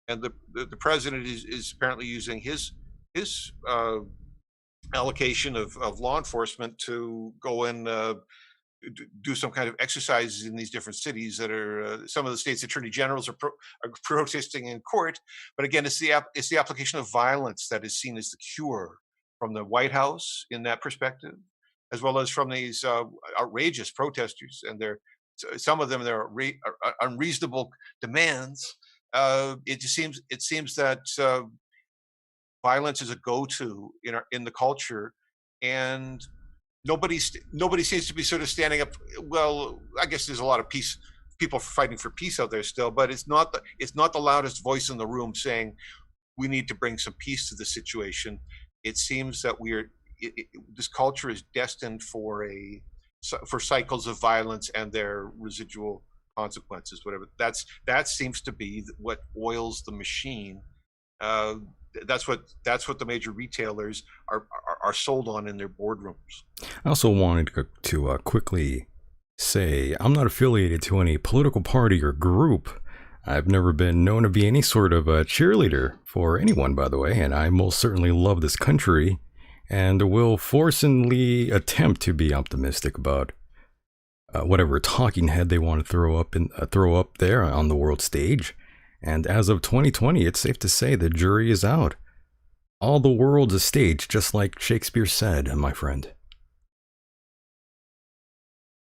S2: and the president is apparently using his allocation of law enforcement to go and do some kind of exercises in these different cities that are some of the states' attorney generals are protesting in court. But again, it's the application of violence that is seen as the cure from the White House in that perspective, as well as from these outrageous protesters and some of them their unreasonable demands. It seems that violence is a go-to in the culture, and nobody seems to be sort of standing up. Well, I guess there's a lot of people fighting for peace out there still, but it's not the loudest voice in the room saying we need to bring some peace to the situation. It seems that this culture is destined for cycles of violence and their residual consequences, whatever. That seems to be what oils the machine. That's what the major retailers are sold on in their boardrooms.
S1: I also wanted to quickly say I'm not affiliated to any political party or group. I've never been known to be any sort of a cheerleader for anyone, by the way, and I most certainly love this country and will forcefully attempt to be optimistic about whatever talking head they want to throw up there on the world stage. And as of 2020, it's safe to say the jury is out. All the world's a stage, just like Shakespeare said, my friend.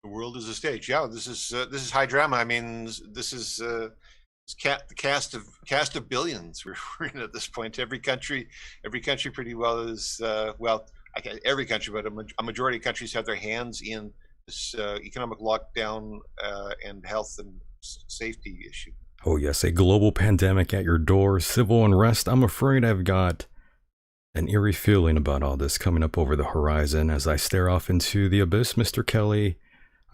S2: The world is a stage. Yeah, this is high drama. I mean, this is the cast of billions we're in at this point. Every country pretty well is every country, but a majority of countries have their hands in this economic lockdown and health and safety issue.
S1: Oh yes, a global pandemic at your door, civil unrest. I'm afraid I've got an eerie feeling about all this coming up over the horizon as I stare off into the abyss, Mr. Kelly.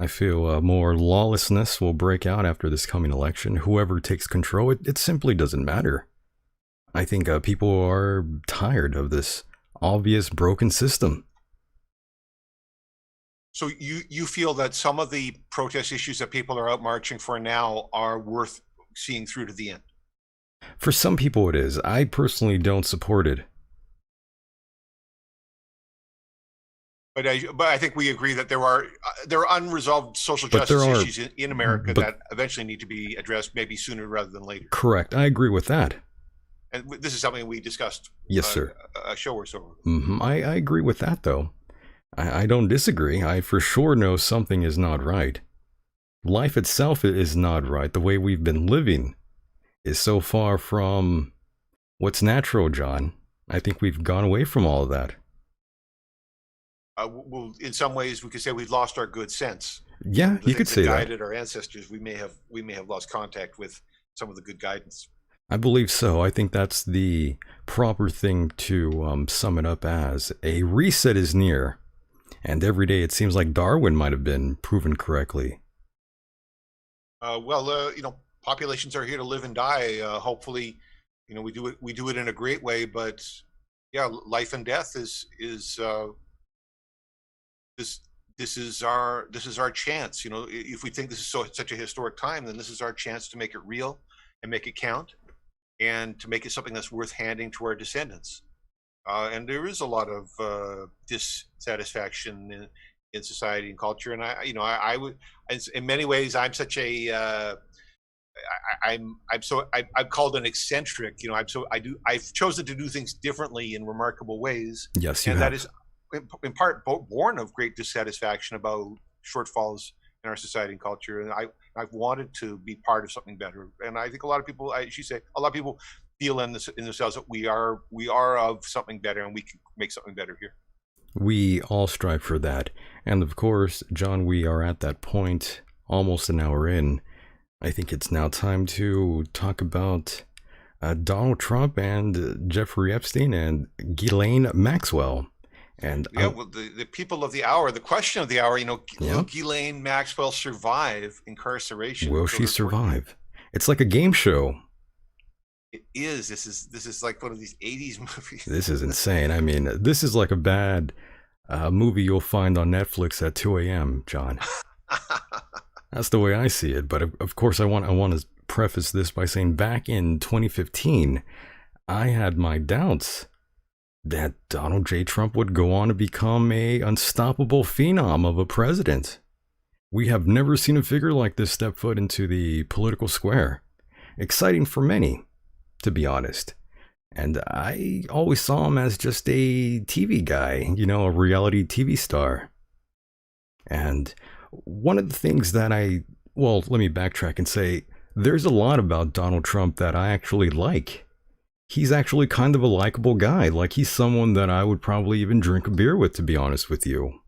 S1: I feel more lawlessness will break out after this coming election. Whoever takes control, it simply doesn't matter. I think people are tired of this obvious broken system.
S2: So you feel that some of the protest issues that people are out marching for now are worth seeing through to the end?
S1: For some people it is. I personally don't support it.
S2: But I think we agree that there are unresolved social justice issues in America that eventually need to be addressed, maybe sooner rather than later.
S1: Correct. I agree with that.
S2: And this is something we discussed.
S1: Yes, sir.
S2: A show or so.
S1: Mm-hmm. I agree with that, though. I don't disagree. I for sure know something is not right. Life itself is not right. The way we've been living is so far from what's natural, John. I think we've gone away from all of that.
S2: Well, in some ways, we could say we've lost our good sense.
S1: Yeah, you could say that.
S2: Guided our ancestors. We may have lost contact with some of the good guidance.
S1: I believe so. I think that's the proper thing to sum it up as. A reset is near, and every day it seems like Darwin might have been proven correctly.
S2: populations are here to live and die. Hopefully, we do it in a great way, but yeah, life and death is this this is our chance. If we think this is such a historic time, then this is our chance to make it real and make it count, and to make it something that's worth handing to our descendants. And there is a lot of dissatisfaction in society and culture, and I would, in many ways, I'm such a I'm called an eccentric. I've chosen to do things differently in remarkable ways.
S1: Yes, you
S2: And
S1: have.
S2: that is in part born of great dissatisfaction about shortfalls in our society and culture. And I've wanted to be part of something better. And I think a lot of people, as you say, a lot of people feel in themselves that we are of something better, and we can make something better here.
S1: We all strive for that. And of course, John, we are at that point almost an hour in. I think it's now time to talk about Donald Trump and Jeffrey Epstein and Ghislaine Maxwell. And
S2: yeah, well, the people of the hour, the question of the hour, will Ghislaine Maxwell survive incarceration?
S1: Will she survive? It's like a game show.
S2: It is. This is like one of these 80s movies.
S1: This is insane. I mean, this is like a bad movie you'll find on Netflix at 2 a.m., John. That's the way I see it. But of course, I want to preface this by saying back in 2015, I had my doubts that Donald J. Trump would go on to become a unstoppable phenom of a president. We have never seen a figure like this step foot into the political square. Exciting for many, to be honest. And I always saw him as just a TV guy, a reality TV star. And one of the things that let me backtrack and say, there's a lot about Donald Trump that I actually like. He's actually kind of a likable guy. Like, he's someone that I would probably even drink a beer with, to be honest with you.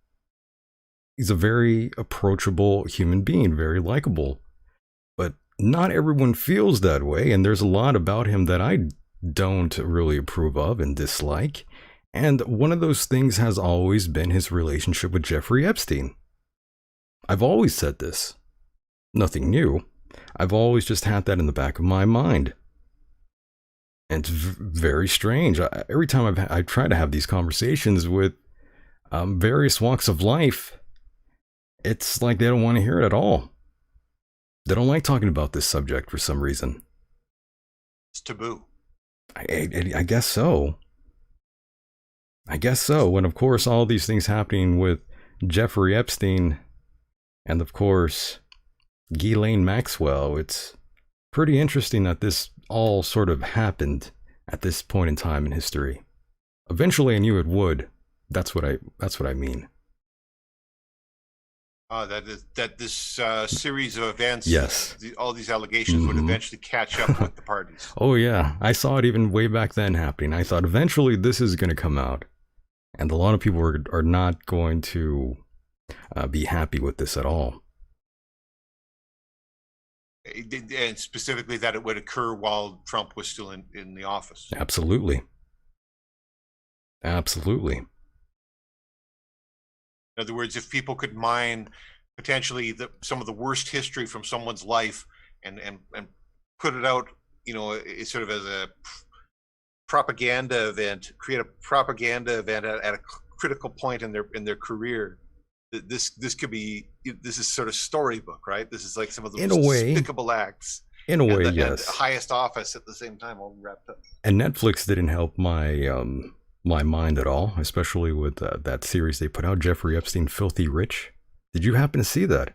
S1: He's a very approachable human being, very likable. But not everyone feels that way, and there's a lot about him that I don't really approve of and dislike. And one of those things has always been his relationship with Jeffrey Epstein. I've always said this. Nothing new. I've always just had that in the back of my mind. And it's very strange. Every time I try to have these conversations with various walks of life, it's like they don't want to hear it at all. They don't like talking about this subject for some reason.
S2: It's taboo.
S1: I guess so. I guess so. And of course, all these things happening with Jeffrey Epstein and of course, Ghislaine Maxwell, it's pretty interesting that this all sort of happened at this point in time in history. Eventually I knew it would. That's what I mean.
S2: That this series of events,
S1: yes,
S2: all these allegations would eventually catch up with the parties.
S1: Oh yeah, I saw it even way back then happening. I thought eventually this is going to come out, and a lot of people are not going to be happy with this at all.
S2: And specifically that it would occur while Trump was still in the office.
S1: Absolutely. Absolutely.
S2: In other words, if people could mine potentially some of the worst history from someone's life and put it out, sort of as a propaganda event, create a propaganda event at a critical point in their career, this is sort of storybook, right? This is like some of the most despicable acts.
S1: In a way, yes.
S2: And the highest office at the same time, all wrapped up. And
S1: Netflix didn't help my mind at all, especially with that series they put out, Jeffrey Epstein, Filthy Rich. Did you happen to see that?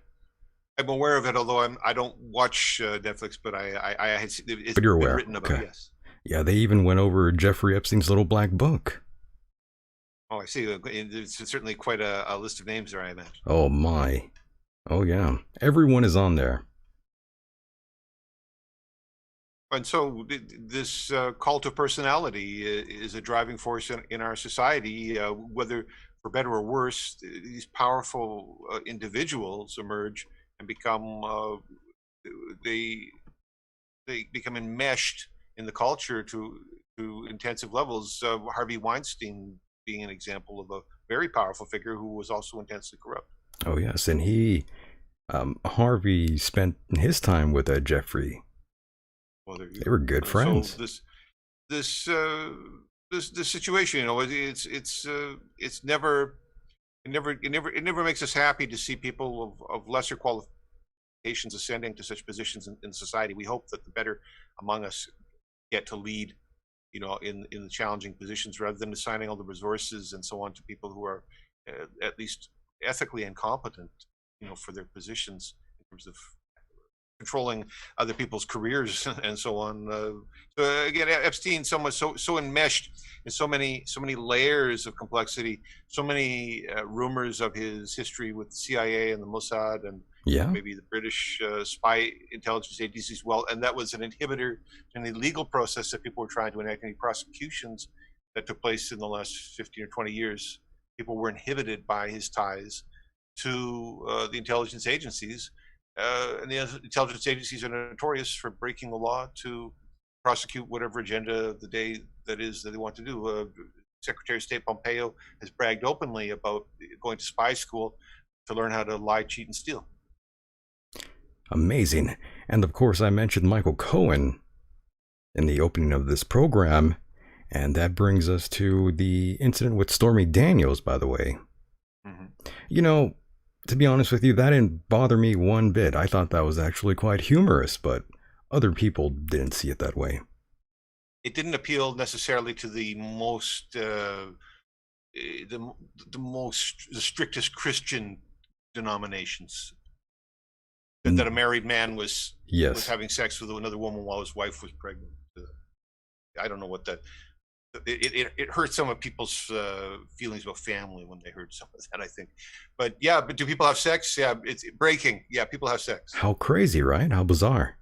S2: I'm aware of it, although I don't watch Netflix, but I had it's
S1: but you're
S2: been
S1: aware.
S2: Written about.
S1: Okay.
S2: Yes.
S1: Yeah, they even went over Jeffrey Epstein's little black book.
S2: Oh, I see. There's certainly quite a list of names there, I imagine.
S1: Oh my. Oh yeah. Everyone is on there.
S2: And so this cult of personality is a driving force in our society, whether for better or worse. These powerful individuals emerge and become they become enmeshed in the culture to intensive levels. Harvey Weinstein being an example of a very powerful figure who was also intensely corrupt.
S1: Oh yes, and Harvey spent his time with Jeffrey
S2: Well, there you
S1: They were good
S2: go. So
S1: friends.
S2: this this situation, it's never it never makes us happy to see people of lesser qualifications ascending to such positions in society. We hope that the better among us get to lead, in the challenging positions, rather than assigning all the resources and so on to people who are at least ethically incompetent, for their positions in terms of controlling other people's careers and so on. So again, Epstein, someone so enmeshed in so many layers of complexity, so many rumors of his history with the CIA and the Mossad, and
S1: Yeah.
S2: maybe the British spy intelligence agencies as well, and that was an inhibitor in the legal process that people were trying to enact. Any prosecutions that took place in the last 15 or 20 years, people were inhibited by his ties to the intelligence agencies, and the intelligence agencies are notorious for breaking the law to prosecute whatever agenda of the day that is that they want to do. Secretary of State Pompeo has bragged openly about going to spy school to learn how to lie, cheat, and steal.
S1: Amazing. And of course, I mentioned Michael Cohen in the opening of this program, and that brings us to the incident with Stormy Daniels, by the way.
S2: Mm-hmm.
S1: You know, to be honest with you, that didn't bother me one bit. I thought that was actually quite humorous, but other people didn't see it that way.
S2: It didn't appeal necessarily to the most the strictest Christian denominations. That a married man was having sex with another woman while his wife was pregnant. I don't know what that. It hurt some of people's feelings about family when they heard some of that, I think. But yeah, but do people have sex? Yeah, it's breaking. Yeah, people have sex.
S1: How crazy, right? How bizarre.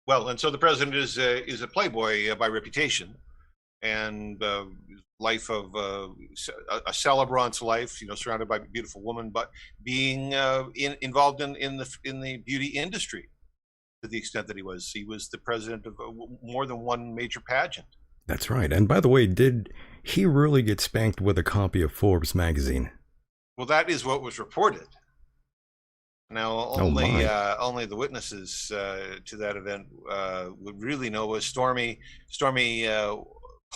S2: Well, and so the president is a playboy by reputation, and life of a celebrant's life, surrounded by a beautiful woman, but being involved in the beauty industry to the extent that he was the president of more than one major pageant.
S1: That's right. And by the way, did he really get spanked with a copy of Forbes magazine?
S2: Well, that is what was reported. Now, only the witnesses to that event would really know. Was Stormy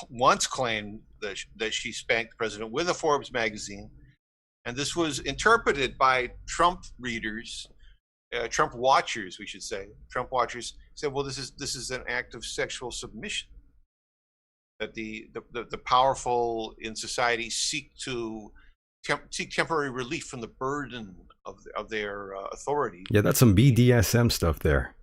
S2: once claimed that she spanked the president with a Forbes magazine, and this was interpreted by Trump readers, Trump watchers, we should say. Trump watchers said, "Well, this is an act of sexual submission." That the powerful in society seek temporary relief from the burden of their authority.
S1: Yeah, that's some BDSM stuff there.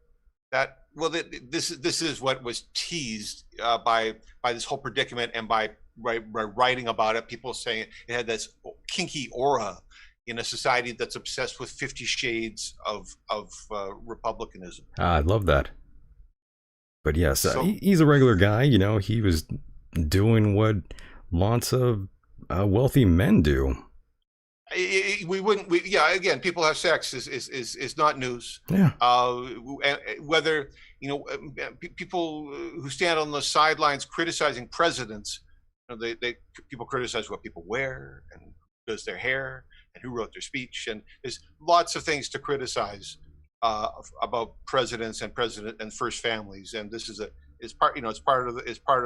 S2: This is what was teased by this whole predicament, and by writing about it, people saying it had this kinky aura in a society that's obsessed with 50 shades of republicanism.
S1: I love that. But yes, he's a regular guy. He was doing what lots of wealthy men do.
S2: Again, people have sex is not news.
S1: Yeah.
S2: Whether people who stand on the sidelines criticizing presidents, people criticize what people wear and who does their hair and who wrote their speech, and there's lots of things to criticize about presidents and first families. And this is part of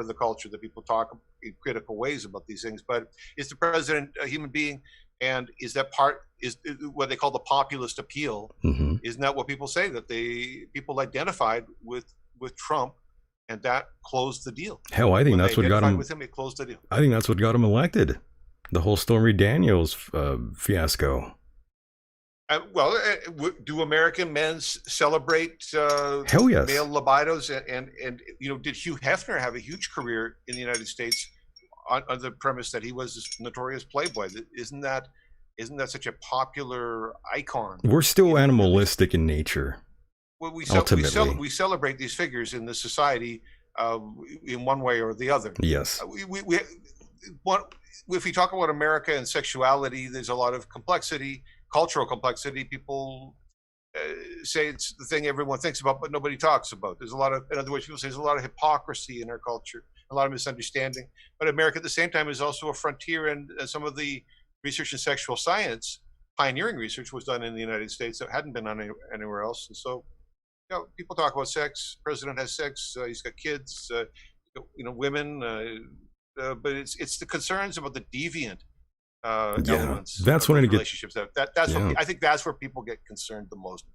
S2: the culture that people talk in critical ways about these things. But is the president a human being? And is what they call the populist appeal?
S1: Mm-hmm.
S2: Isn't that what people say, that people identified with Trump, and that closed the deal?
S1: Hell, I think that's what got him.
S2: With him, it closed the deal.
S1: I think that's what got him elected. The whole Stormy Daniels fiasco.
S2: Do American men celebrate
S1: hell yes.
S2: male libidos? And did Hugh Hefner have a huge career in the United States on the premise that he was this notorious playboy? Isn't that such a popular icon?
S1: We're still animalistic in nature.
S2: Well, we celebrate these figures in this society in one way or the other.
S1: Yes.
S2: If we talk about America and sexuality, there's a lot of complexity, cultural complexity. People say it's the thing everyone thinks about, but nobody talks about. In other words, people say there's a lot of hypocrisy in our culture, a lot of misunderstanding. But America, at the same time, is also a frontier, and some of the research in sexual science, pioneering research, was done in the United States that hadn't been done anywhere else. And so people talk about sex. President has sex. He's got kids. Women. But it's the concerns about the deviant
S1: Yeah,
S2: elements
S1: that's
S2: of
S1: when
S2: those
S1: I get.
S2: relationships. That's what
S1: Yeah,
S2: I think. That's where people get concerned the most.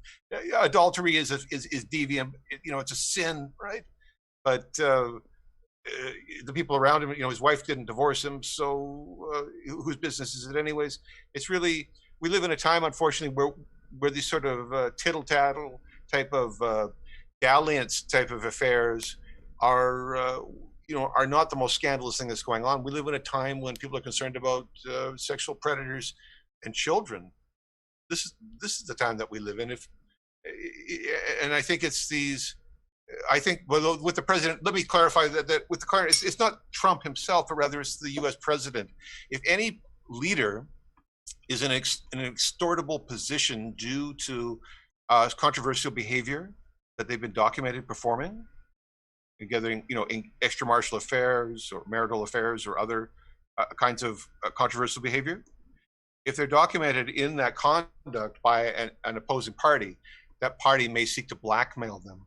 S2: Adultery is deviant. It's a sin, right? But the people around him, his wife didn't divorce him, so whose business is it, anyways? It's really, we live in a time, unfortunately, where these sort of tittle tattle type of dalliance type of affairs are are not the most scandalous thing that's going on. We live in a time when people are concerned about sexual predators and children. This is the time that we live in. If and I think it's these. I think, well, with the president, let me clarify that with the current, it's not Trump himself, but rather it's the U.S. president. If any leader is in an extortable position due to controversial behavior that they've been documented performing, gathering, in extramarital affairs or marital affairs or other kinds of controversial behavior, if they're documented in that conduct by an opposing party, that party may seek to blackmail them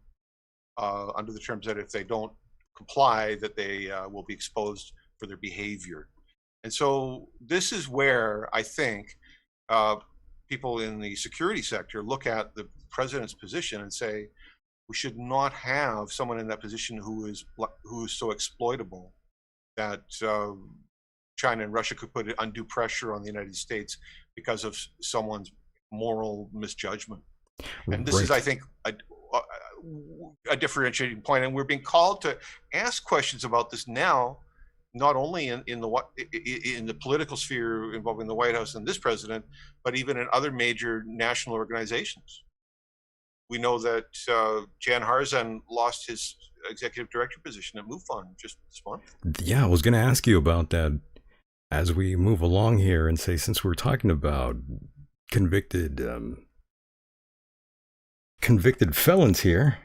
S2: under the terms that if they don't comply, that they will be exposed for their behavior. And so this is where I think people in the security sector look at the president's position and say, we should not have someone in that position who is so exploitable that China and Russia could put undue pressure on the United States because of someone's moral misjudgment. And this is, I
S1: right.
S2: think, a differentiating point, and we're being called to ask questions about this now, not only in the political sphere involving the White House and this president, but even in other major national organizations. We know that Jan Harzan lost his executive director position at MUFON just this month.
S1: Yeah, I was going to ask you about that as we move along here and say, since we're talking about convicted convicted felons here.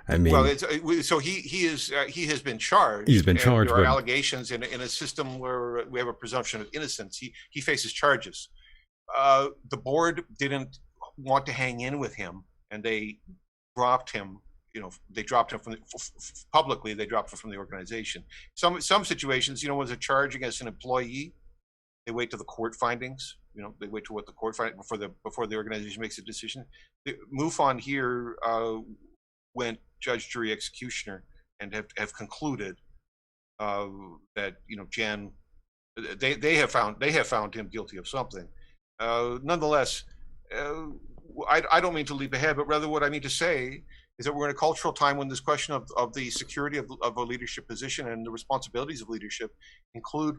S1: I
S2: Well,
S1: mean,
S2: so he has been
S1: he's
S2: charged,
S1: been
S2: and
S1: charged,
S2: there are
S1: but
S2: allegations in a system where we have a presumption of innocence. He faces charges. The board didn't want to hang in with him, and they dropped him. They dropped him from publicly. They dropped him from the organization. Some situations, when there's a charge against an employee, they wait to the court findings. They wait to what the court find before the organization makes a decision. The MUFON here went judge, jury, executioner, and have concluded that Jan, they have found him guilty of something. Nonetheless, I don't mean to leap ahead, but rather what I mean to say is that we're in a cultural time when this question of the security of a leadership position and the responsibilities of leadership include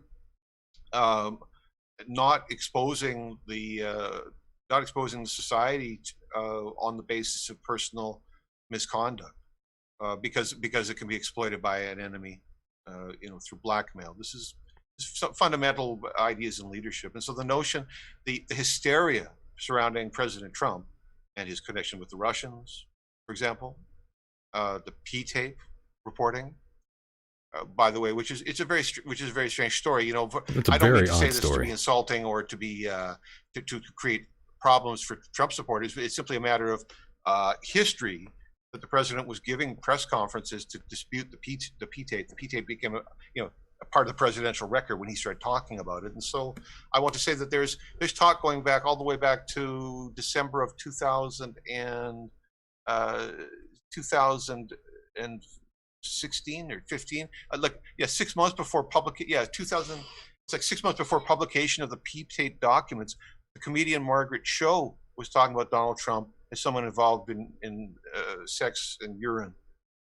S2: not exposing the society on the basis of personal misconduct, because it can be exploited by an enemy, through blackmail. This is fundamental ideas in leadership, and so the notion, the hysteria surrounding President Trump and his connection with the Russians, for example, the P tape reporting, by the way, which is a very strange story.
S1: it's a
S2: I don't mean
S1: very
S2: to say
S1: odd
S2: this to be
S1: story.
S2: insulting or to be to create problems for Trump supporters. It's simply a matter of history, that the president was giving press conferences to dispute the P tape. The P tape became a part of the presidential record when he started talking about it. And so I want to say that there's talk going back all the way back to December of 2000 and 2016 or 15, 6 months before 2000. It's like 6 months before publication of the P tape documents. The comedian Margaret Cho was talking about Donald Trump as someone involved in sex and urine,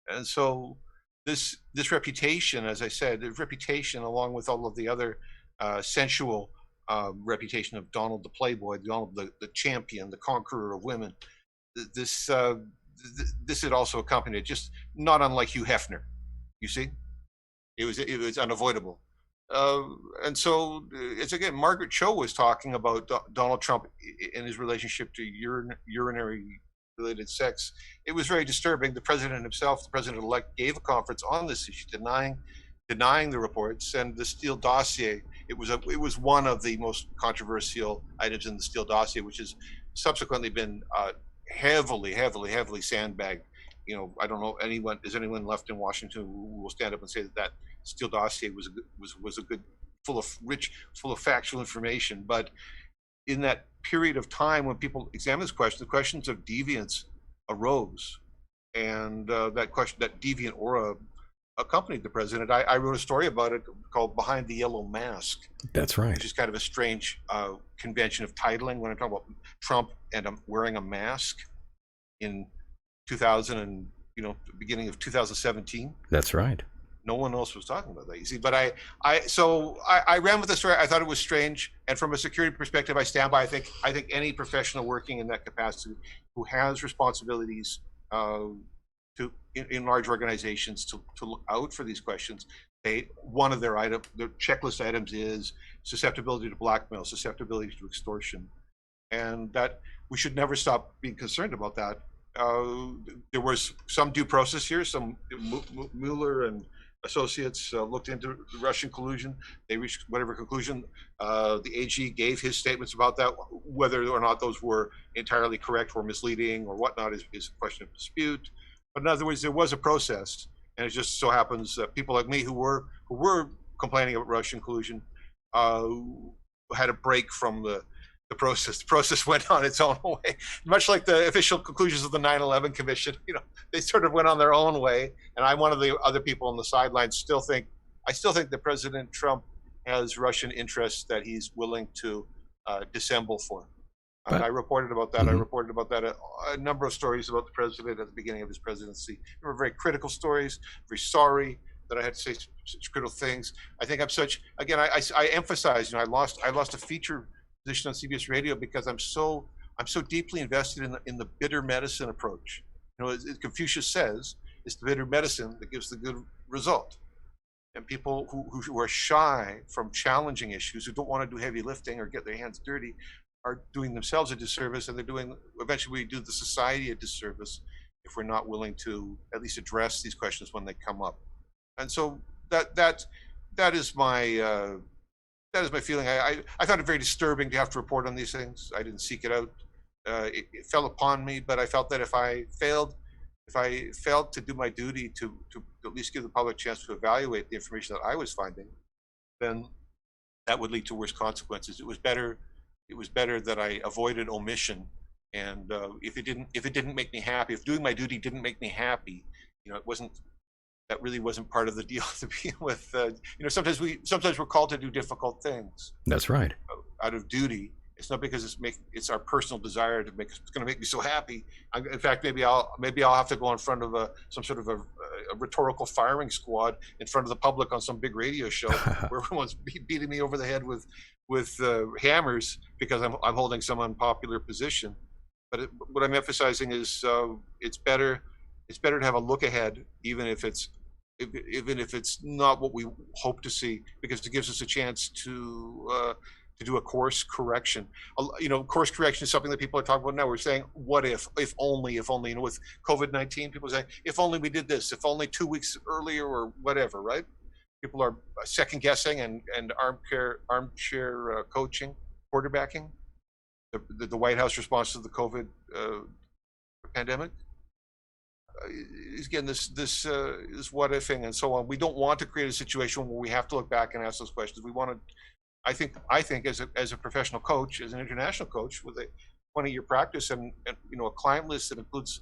S2: and so this reputation, as I said, the reputation, along with all of the other sensual reputation of Donald the Playboy, Donald the champion, the conqueror of women, this had also accompanied, just not unlike Hugh Hefner. You see, it was unavoidable. And so it's, again, Margaret Cho was talking about Donald Trump in his relationship to urinary related sex. It was very disturbing. The president himself, the president-elect, gave a conference on this issue, denying the reports. And the Steele dossier, it was one of the most controversial items in the Steele dossier, which has subsequently been heavily sandbagged. I don't know is anyone left in Washington who will stand up and say that Steele dossier was a good, full of factual information. But in that period of time when people examined this question, the questions of deviance arose, and that deviant aura accompanied the president. I wrote a story about it called "Behind the Yellow Mask."
S1: That's right.
S2: Which is kind of a strange convention of titling when I'm talking about Trump and wearing a mask in 2000 and the beginning of 2017.
S1: That's right.
S2: No one else was talking about that, you see. But I ran with the story. I thought it was strange, and from a security perspective, I stand by. I think any professional working in that capacity who has responsibilities in large organizations to look out for these questions. One of their checklist items is susceptibility to blackmail, susceptibility to extortion, and that we should never stop being concerned about that. There was some due process here. Some Mueller and associates looked into Russian collusion. They reached whatever conclusion. The AG gave his statements about that. Whether or not those were entirely correct or misleading or whatnot is a question of dispute. But in other words, there was a process, and it just so happens that people like me who were complaining about Russian collusion had a break from the process. The process went on its own way, much like the official conclusions of the 9/11 Commission. They sort of went on their own way. And I'm one of the other people on the sidelines. I still think that President Trump has Russian interests that he's willing to dissemble for. I reported about that. Mm-hmm. I reported about that a number of stories about the president at the beginning of his presidency. They were very critical stories. Very sorry that I had to say such critical things. I think I emphasize. I lost a feature position on CBS Radio because I'm so deeply invested in the bitter medicine approach. As Confucius says, it's the bitter medicine that gives the good result. And people who are shy from challenging issues, who don't want to do heavy lifting or get their hands dirty, are doing themselves a disservice, and eventually we do the society a disservice if we're not willing to at least address these questions when they come up. And so that is my feeling. I found it very disturbing to have to report on these things. I didn't seek it out. It fell upon me, but I felt that if I failed to do my duty to at least give the public a chance to evaluate the information that I was finding, then that would lead to worse consequences. It was better that I avoided omission. And if it didn't make me happy, if doing my duty didn't make me happy, that really wasn't part of the deal to begin with. Sometimes we're called to do difficult things.
S1: That's right.
S2: Out of duty. It's not because it's our personal desire it's going to make me so happy. In fact, maybe I'll have to go in front of some sort of a rhetorical firing squad in front of the public on some big radio show where everyone's beating me over the head with hammers because I'm holding some unpopular position. But what I'm emphasizing is it's better to have a look ahead, even if it's not what we hope to see, because it gives us a chance to do a course correction. Course correction is something that people are talking about now. We're saying, what if only, with COVID-19, people are saying, if only we did this, if only 2 weeks earlier or whatever, right? People are second guessing and armchair coaching, quarterbacking the White House response to the COVID pandemic. Again, this what ifing and so on. We don't want to create a situation where we have to look back and ask those questions. We want to. I think as a professional coach, as an international coach with a 20-year practice and a client list that includes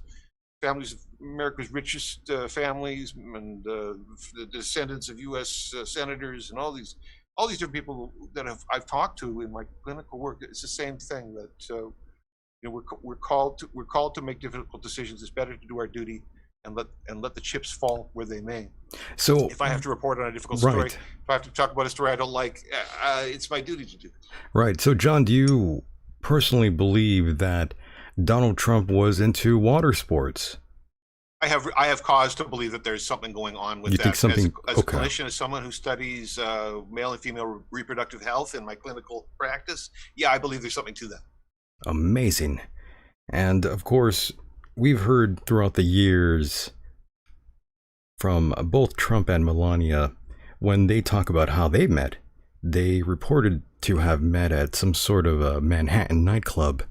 S2: families of America's richest families and the descendants of U.S. senators and all these different people that I've talked to in my clinical work, it's the same thing that we're called to make difficult decisions. It's better to do our duty and let the chips fall where they may. So if I have to report on a difficult story, if I have to talk about a story I don't like, it's my duty to do it.
S1: Right. So John, do you personally believe that Donald Trump was into water sports?
S2: I have cause to believe that there's something going on with that.
S1: Think something,
S2: as a clinician, as someone who studies male and female reproductive health in my clinical practice, yeah, I believe there's something to that.
S1: Amazing. And of course, we've heard throughout the years from both Trump and Melania, when they talk about how they met, they reported to have met at some sort of a Manhattan nightclub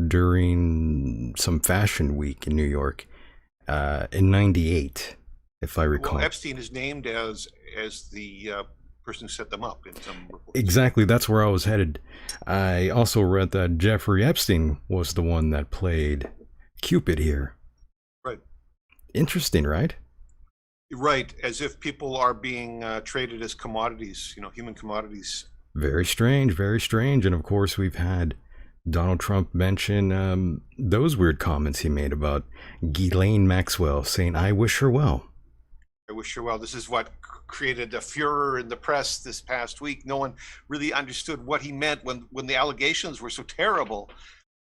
S1: during some fashion week in New York in '98, if I
S2: Well,
S1: recall.
S2: Epstein is named as the person who set them up in some reports.
S1: Exactly, that's where I was headed. I also read that Jeffrey Epstein was the one that played Cupid here.
S2: Right.
S1: Interesting, right?
S2: Right, as if people are being traded as commodities, human commodities.
S1: Very strange, very strange. And of course, we've had Donald Trump mention those weird comments he made about Ghislaine Maxwell saying, I wish her well.
S2: I wish her well. This is what created a furor in the press this past week. No one really understood what he meant when the allegations were so terrible.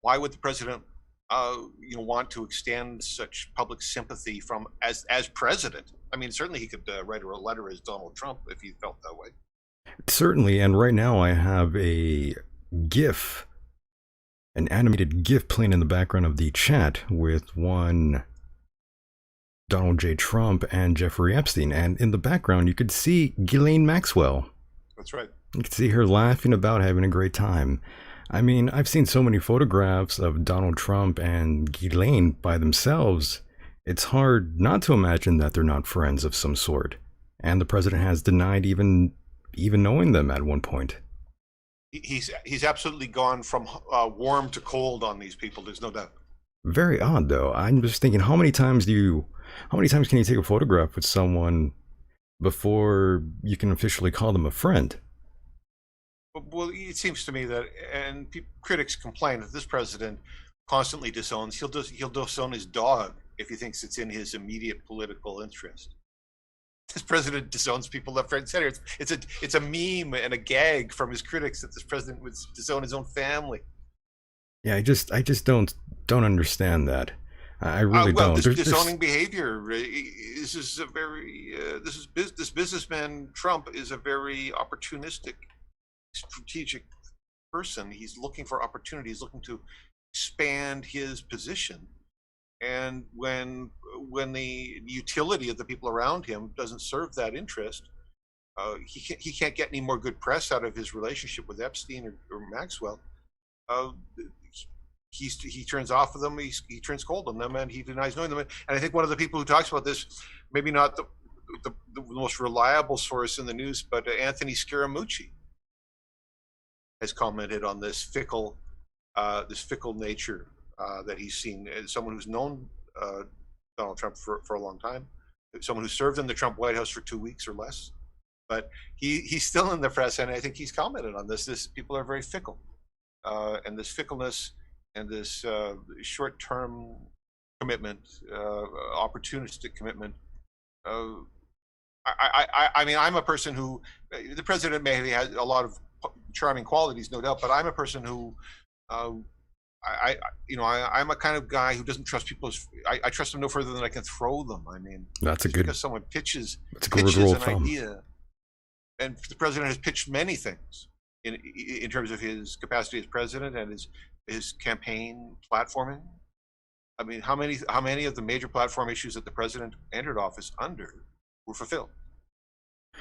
S2: Why would the president, want to extend such public sympathy from as president? I mean, certainly he could write a letter as Donald Trump if he felt that way.
S1: Certainly, and right now I have a GIF, an animated GIF playing in the background of the chat with one Donald J. Trump and Jeffrey Epstein. And in the background, you could see Ghislaine Maxwell.
S2: That's right.
S1: You could see her laughing about having a great time. I mean, I've seen so many photographs of Donald Trump and Ghislaine by themselves. It's hard not to imagine that they're not friends of some sort. And the president has denied even knowing them at one point.
S2: He's absolutely gone from warm to cold on these people. There's no doubt.
S1: Very odd, though. I'm just thinking, how many times can you take a photograph with someone before you can officially call them a friend?
S2: Well, it seems to me that, and critics complain that this president constantly disowns. He'll disown his dog if he thinks it's in his immediate political interest. This president disowns people left, right, and center. It's a meme and a gag from his critics that this president would disown his own family.
S1: Yeah, I just don't understand that. I really
S2: well,
S1: don't.
S2: this disowning behavior. This businessman Trump is a very opportunistic, strategic person. He's looking for opportunities, looking to expand his position. And when the utility of the people around him doesn't serve that interest, he can't get any more good press out of his relationship with Epstein or Maxwell. He turns off of them. He turns cold on them, and he denies knowing them. And I think one of the people who talks about this, maybe not the most reliable source in the news, but Anthony Scaramucci has commented on this fickle nature that he's seen as someone who's known Donald Trump for a long time, someone who served in the Trump White House for 2 weeks or less. But he's still in the press, and I think he's commented on this. People are very fickle, and this fickleness and this short-term commitment, opportunistic commitment. I mean, I'm a person who, the president may have a lot of charming qualities, no doubt, but I'm a person who, I'm a kind of guy who doesn't trust people. I trust them no further than I can throw them. I mean, because someone pitches an idea, and the president has pitched many things in terms of his capacity as president and his campaign platforming. I mean, how many of the major platform issues that the president entered office under were fulfilled?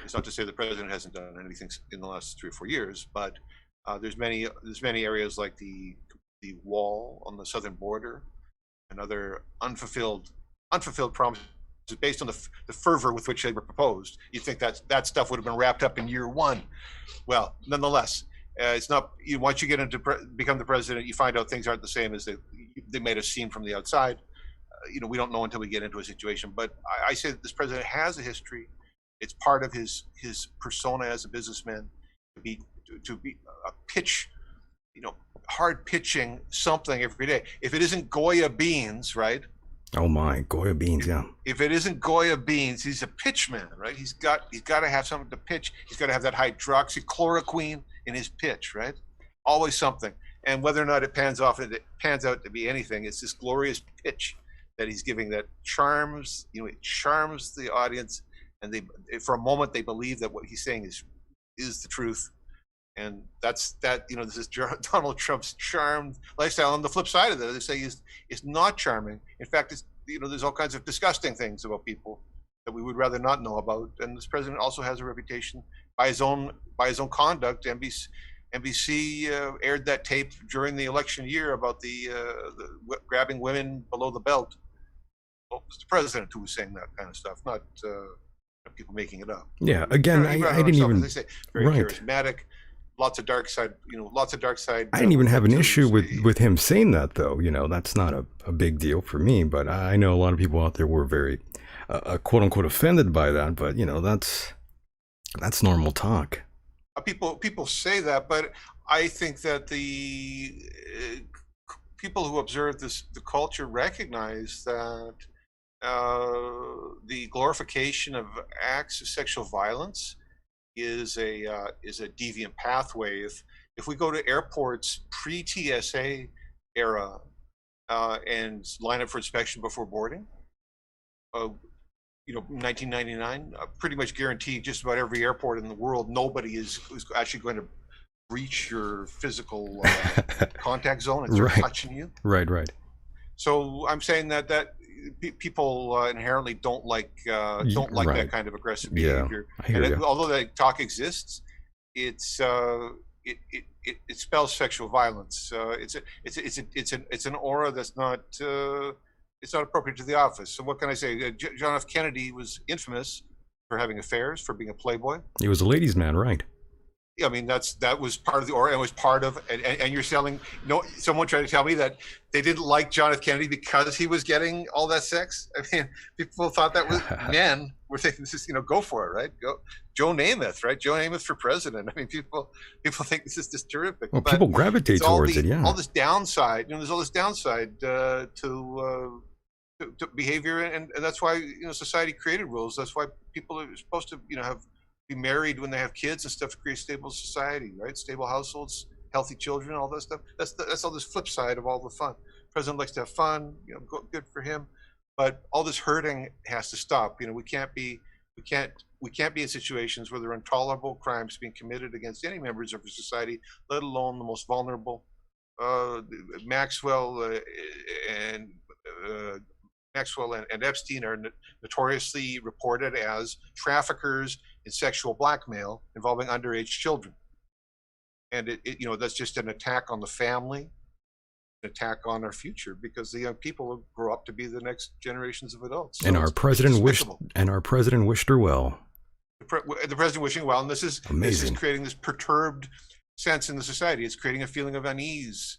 S2: It's not to say the president hasn't done anything in the last 3 or 4 years, but there's many areas like the wall on the southern border and other unfulfilled promises based on the fervor with which they were proposed. You'd think that stuff would have been wrapped up in year one. Well, nonetheless, it's not. Once you get into become the president, you find out things aren't the same as they made us seem from the outside. We don't know until we get into a situation. But I say that this president has a history. It's part of his persona as a businessman to be a pitch, hard pitching something every day. If it isn't Goya beans, right?
S1: Oh my, Goya beans, yeah.
S2: If it isn't Goya beans, he's a pitch man, right? He's got to have something to pitch. He's got to have that hydroxychloroquine in his pitch, right? Always something. And whether or not it pans out to be anything, it's this glorious pitch that he's giving that charms, it charms the audience, and for a moment they believe that what he's saying is the truth. And this is Donald Trump's charmed lifestyle. On the flip side of that, they say is not charming. In fact, there's all kinds of disgusting things about people that we would rather not know about. And this president also has a reputation by his own conduct and NBC aired that tape during the election year about the grabbing women below the belt. Well, it was the president who was saying that kind of stuff, not people making it up.
S1: Yeah, again, I didn't even.
S2: As they say, very
S1: right.
S2: charismatic. Lots of dark side, lots of dark side.
S1: I didn't even have an issue with him saying that, though. That's not a big deal for me. But I know a lot of people out there were very, quote unquote, offended by that. But that's normal talk.
S2: People say that, but I think that the people who observe the culture recognize that the glorification of acts of sexual violence is a deviant pathway. If we go to airports pre-TSA era and line up for inspection before boarding, 1999, pretty much guaranteed just about every airport in the world, nobody is actually going to breach your physical contact zone and start touching you.
S1: Right.
S2: So I'm saying that people inherently don't like that kind of aggressive behavior.
S1: I hear you.
S2: Although that talk exists, it spells sexual violence. It's an aura that's not it's not appropriate to the office. So what can I say? John F. Kennedy was infamous for having affairs, for being a playboy.
S1: He was a ladies' man, right?
S2: I mean, that was part of the aura, and was part of, and you're selling. Someone tried to tell me that they didn't like John F. Kennedy because he was getting all that sex. I mean, people thought that was men were thinking, this is, go for it, right? Go, Joe Namath, right? Joe Namath for president. I mean, people think this is just terrific.
S1: Well, people gravitate towards it, yeah.
S2: All this downside, there's all this downside to behavior, and that's why society created rules. That's why people are supposed to be married when they have kids and stuff to create stable society, right? Stable households, healthy children, all that stuff. That's all this flip side of all the fun. President likes to have fun, good for him. But all this hurting has to stop. We can't be in situations where there are intolerable crimes being committed against any members of our society, let alone the most vulnerable. Maxwell and Epstein are notoriously reported as traffickers in sexual blackmail involving underage children, and that's just an attack on the family, an attack on our future, because the young people will grow up to be the next generations of adults. So
S1: and our president wished her well.
S2: The president wishing well, and this is
S1: amazing.
S2: This is creating this perturbed sense in the society. It's creating a feeling of unease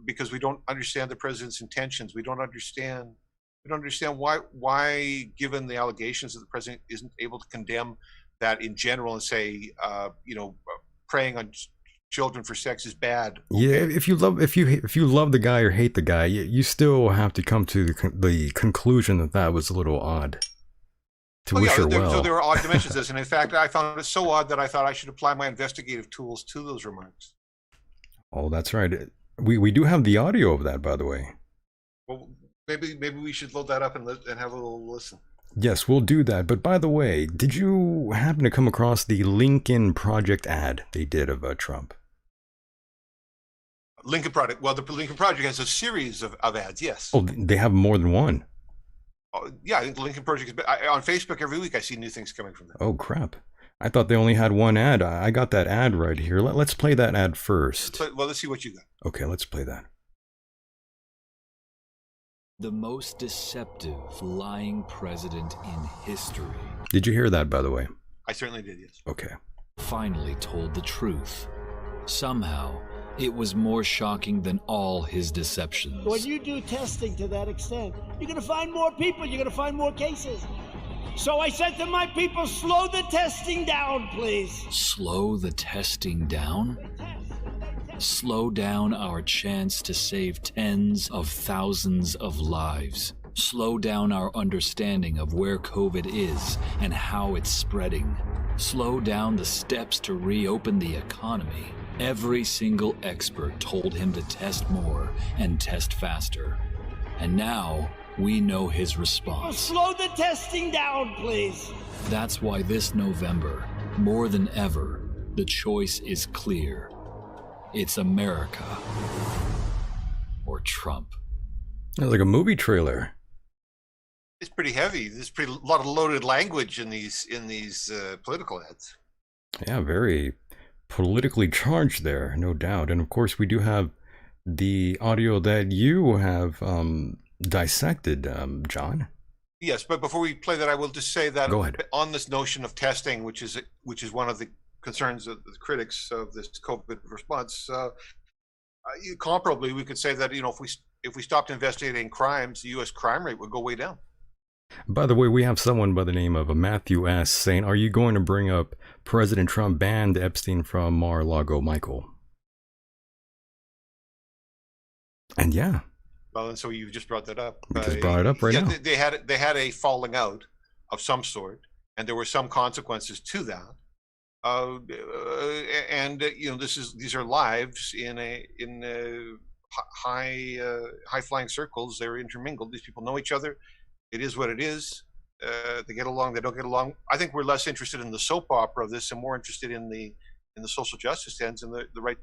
S2: because we don't understand the president's intentions. We don't understand why, given the allegations, that the president isn't able to condemn that in general and say, preying on children for sex is bad. Okay.
S1: Yeah, if you love the guy or hate the guy, you still have to come to the conclusion that was a little odd.
S2: So there are odd dimensions to this, and in fact, I found it so odd that I thought I should apply my investigative tools to those remarks.
S1: Oh, that's right. We do have the audio of that, by the way.
S2: Well, maybe we should load that up and have a little listen.
S1: Yes, we'll do that. But by the way, did you happen to come across the Lincoln Project ad they did of Trump?
S2: Lincoln Project. Well, the Lincoln Project has a series of ads. Yes.
S1: Oh, they have more than one.
S2: Oh, yeah, I think the Lincoln Project is on Facebook every week. I see new things coming from them.
S1: Oh crap! I thought they only had one ad. I got that ad right here. Let's play that ad first.
S2: Well, let's see what you got.
S1: Okay, let's play that.
S3: The most deceptive, lying president in history.
S1: Did you hear that, by the way?
S2: I certainly did, yes.
S1: Okay.
S3: Finally told the truth. Somehow, it was more shocking than all his deceptions.
S4: When you do testing to that extent, you're going to find more people, you're going to find more cases. So I said to my people, slow the testing down, please.
S3: Slow the testing down? Slow down our chance to save tens of thousands of lives. Slow down our understanding of where COVID is and how it's spreading. Slow down the steps to reopen the economy. Every single expert told him to test more and test faster. And now we know his response.
S4: Slow the testing down, please.
S3: That's why this November, more than ever, the choice is clear. It's America or Trump.
S1: It's like a movie trailer.
S2: It's pretty heavy. There's a lot of loaded language in these political ads.
S1: Yeah, very, politically charged there, no doubt. And of course, we do have the audio that you have dissected, John.
S2: Yes, but before we play that, I will just say that
S1: Go ahead.
S2: on this notion of testing, which is one of the concerns of the critics of this COVID response, comparably, we could say that if we stopped investigating crimes, the U.S. crime rate would go way down.
S1: By the way, we have someone by the name of Matthew S. saying, are you going to bring up President Trump banned Epstein from Mar-a-Lago, Michael? And yeah.
S2: Well, and so you just brought that up.
S1: We just brought it up right now.
S2: They had a falling out of some sort, and there were some consequences to that. These are lives in high flying circles. They're intermingled. These people know each other. It is what it is. They get along. They don't get along. I think we're less interested in the soap opera of this and more interested in the social justice ends and the right.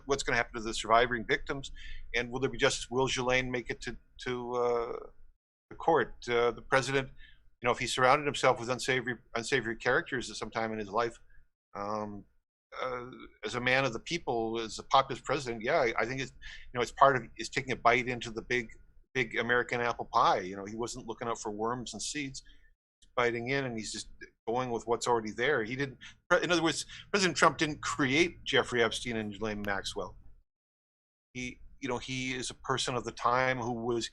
S2: What's going to happen to the surviving victims, and will there be justice? Will Ghislaine make it to the court? The president, if he surrounded himself with unsavory characters at some time in his life, as a man of the people, as a populist president, I think it's taking a bite into the big American apple pie. He wasn't looking out for worms and seeds. He's biting in, and he's just going with what's already there. He didn't. In other words, President Trump didn't create Jeffrey Epstein and Ghislaine Maxwell. He is a person of the time who was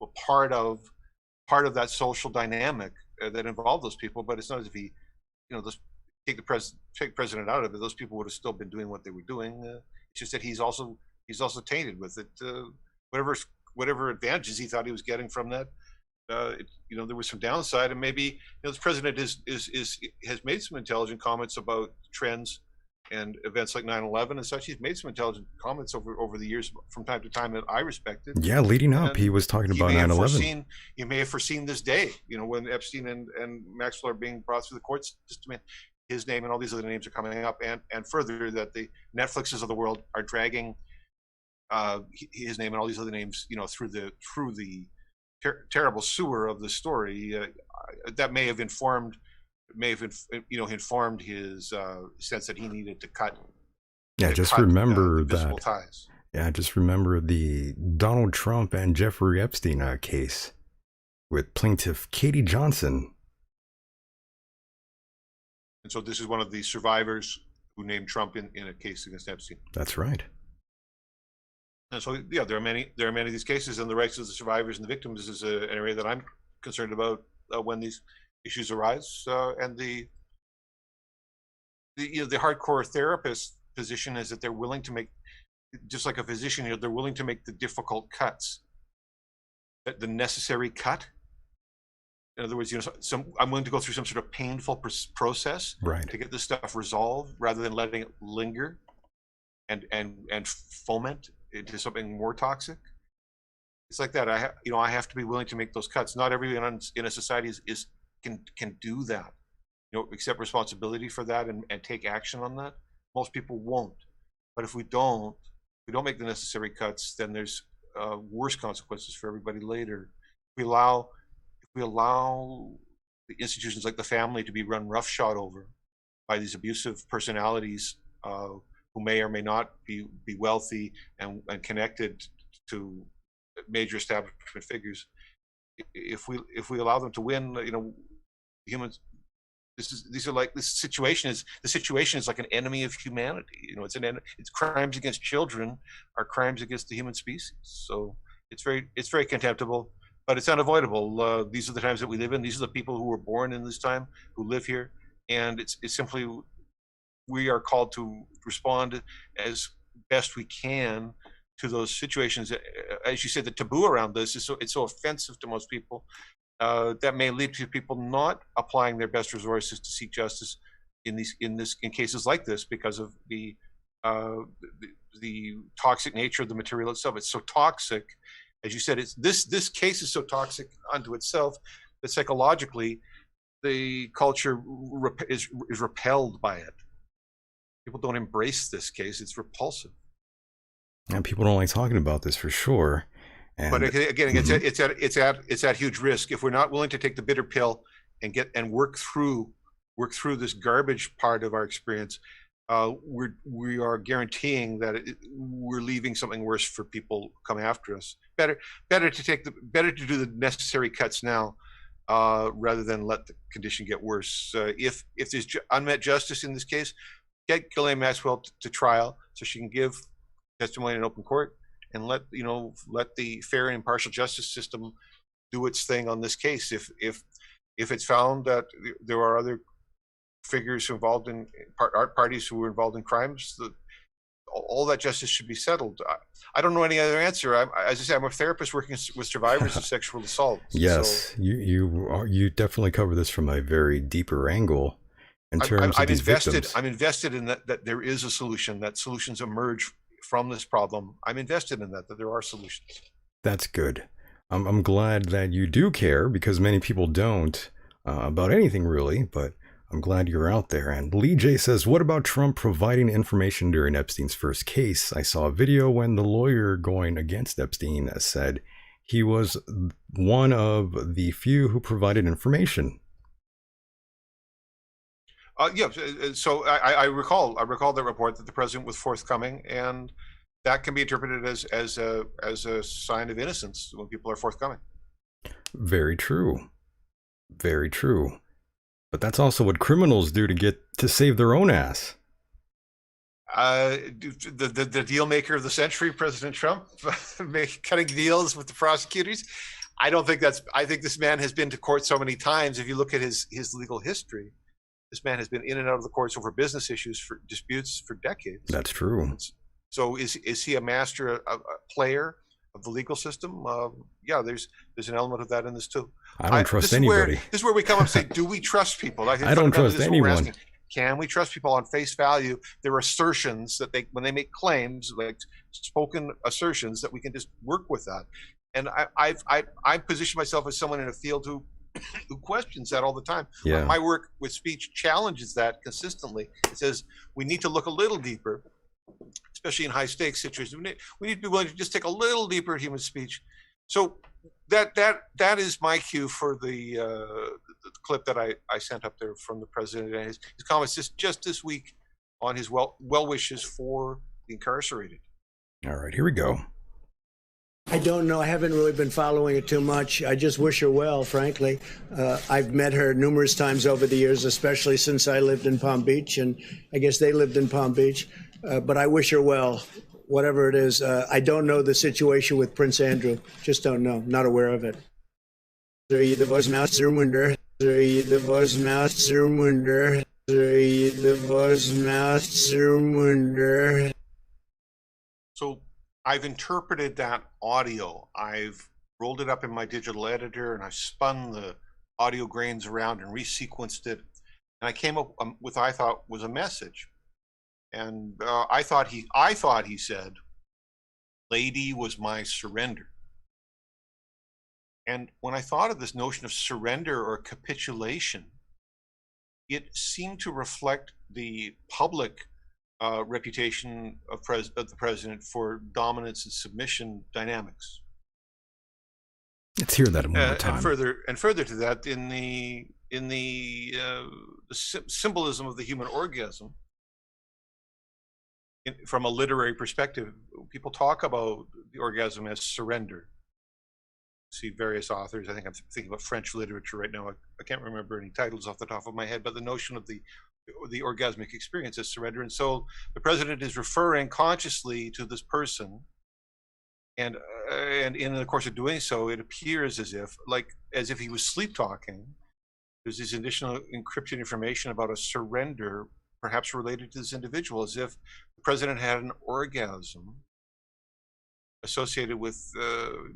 S2: a part of that social dynamic that involved those people. But it's not as if he, take the president out of it. Those people would have still been doing what they were doing. It's just that he's also tainted with it. Whatever advantages he thought he was getting from that, there was some downside, and maybe this president has made some intelligent comments about trends and events like 9/11 and such. He's made some intelligent comments over the years from time to time that I respected.
S1: Yeah, leading up, he was talking about 9/11.
S2: You may have foreseen this day, when Epstein and Maxwell are being brought through the court system. His name and all these other names are coming up, and further that the Netflixes of the world are dragging his name and all these other names, through the terrible sewer of the story. That may have informed his sense that he needed to cut.
S1: Yeah, just remember that.
S2: Ties.
S1: Yeah, just remember the Donald Trump and Jeffrey Epstein case with plaintiff Katie Johnson.
S2: And so this is one of the survivors who named Trump in a case against Epstein.
S1: That's right.
S2: And so, there are many of these cases, and the rights of the survivors and the victims is an area that I'm concerned about when these issues arise. And the hardcore therapist position is that they're willing to make, just like a physician, they're willing to make the difficult cuts, the necessary cut. In other words, I'm willing to go through some sort of painful process to get this stuff resolved, rather than letting it linger and foment into something more toxic. It's like that. I have to be willing to make those cuts. Not everyone in a society can do that. Accept responsibility for that and take action on that. Most people won't. But if we don't make the necessary cuts, then there's worse consequences for everybody later. If we allow the institutions like the family to be run roughshod over by these abusive personalities who may or may not be wealthy and connected to major establishment figures. If we allow them to win, humans. The situation is like an enemy of humanity. It's crimes against children are crimes against the human species. So it's very contemptible, but it's unavoidable. These are the times that we live in. These are the people who were born in this time, who live here, and it's simply, we are called to respond as best we can to those situations. As you said, the taboo around this is so offensive to most people. That may lead to people not applying their best resources to seek justice in cases like this, because of the toxic nature of the material itself. It's so toxic, as you said. This case is so toxic unto itself that psychologically the culture is repelled by it. People don't embrace this case. It's repulsive.
S1: And people don't like talking about this, for sure.
S2: But again, it's at huge risk if we're not willing to take the bitter pill and work through this garbage part of our experience. we are guaranteeing that we're leaving something worse for people who come after us. Better to do the necessary cuts now, rather than let the condition get worse. If there's unmet justice in this case, get Ghislaine Maxwell to trial so she can give testimony in open court, and let the fair and impartial justice system do its thing on this case. If it's found that there are other figures who involved in parties who were involved in crimes, all that justice should be settled. I don't know any other answer. As I say, I'm a therapist working with survivors of sexual assault.
S1: Yes, so, you definitely cover this from a very deeper angle in terms of these victims.
S2: I'm invested in that there is a solution, that solutions emerge from this problem. I'm invested in that there are solutions.
S1: That's good. I'm glad that you do care, because many people don't about anything really, but I'm glad you're out there. And Lee J says, what about Trump providing information during Epstein's first case? I saw a video when the lawyer going against Epstein said he was one of the few who provided information.
S2: Yeah, so I recall that report that the president was forthcoming, and that can be interpreted as a sign of innocence when people are forthcoming. Very
S1: true. Very true. But that's also what criminals do to save their own ass.
S2: The deal maker of the century, President Trump, cutting deals with the prosecutors. I think this man has been to court so many times. If you look at his legal history, this man has been in and out of the courts over business issues, for disputes for decades.
S1: That's true.
S2: So is he a master, a player of the legal system? Yeah, there's an element of that in this too.
S1: I don't trust anybody.
S2: This is where we come up and say, do we trust people? I
S1: don't trust anyone.
S2: Can we trust people on face value? Their assertions that when they make claims, like spoken assertions, that we can just work with that. And I position myself as someone in a field who questions that all the time.
S1: Yeah.
S2: My work with speech challenges that consistently. It says we need to look a little deeper, especially in high stakes situations. We need to be willing to just take a little deeper at human speech. So that is my cue for the clip that I sent up there from the president and his comments just this week on his well wishes for the incarcerated.
S1: All right, here we go.
S4: I don't know. I haven't really been following it too much. I just wish her well, frankly. I've met her numerous times over the years, especially since I lived in Palm Beach, and I guess they lived in Palm Beach. But I wish her well, whatever it is. I don't know the situation with Prince Andrew. Just don't know. Not aware of it.
S2: So I've interpreted that audio. I've rolled it up in my digital editor, and I've spun the audio grains around and resequenced it. And I came up with what I thought was a message. And I thought he said, "Lady was my surrender." And when I thought of this notion of surrender or capitulation, it seemed to reflect the public reputation of the president for dominance and submission dynamics.
S1: Let's hear that one more time.
S2: And further to that, in the symbolism of the human orgasm, from a literary perspective, people talk about the orgasm as surrender. See various authors. I think I'm thinking about French literature right now. I can't remember any titles off the top of my head, but the notion of the orgasmic experience as surrender. And so the president is referring consciously to this person, and in the course of doing so, it appears as if he was sleep talking. There's this additional encrypted information about a surrender, perhaps related to this individual, as if the president had an orgasm associated with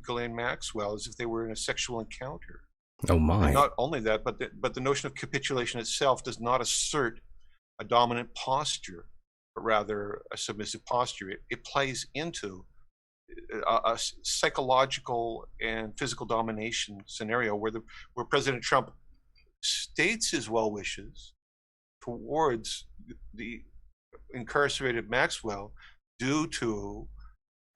S2: Ghislaine Maxwell, as if they were in a sexual encounter.
S1: Oh my!
S2: And not only that, but the notion of capitulation itself does not assert a dominant posture, but rather a submissive posture. It plays into a psychological and physical domination scenario where President Trump states his well wishes towards the incarcerated Maxwell due to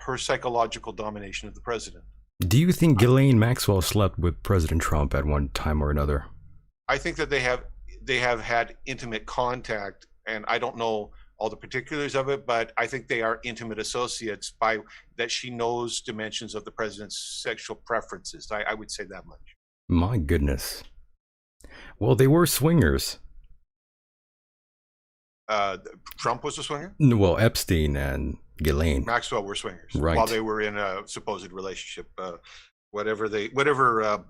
S2: her psychological domination of the president.
S1: Do you think Ghislaine Maxwell slept with President Trump at one time or another?
S2: I think that they have had intimate contact, and I don't know all the particulars of it, but I think they are intimate associates by that she knows dimensions of the president's sexual preferences. I would say that much.
S1: My goodness. Well, they were swingers.
S2: Trump was a swinger?
S1: Well, Epstein and Ghislaine
S2: Maxwell were swingers,
S1: right, while
S2: they were in a supposed relationship. Whatever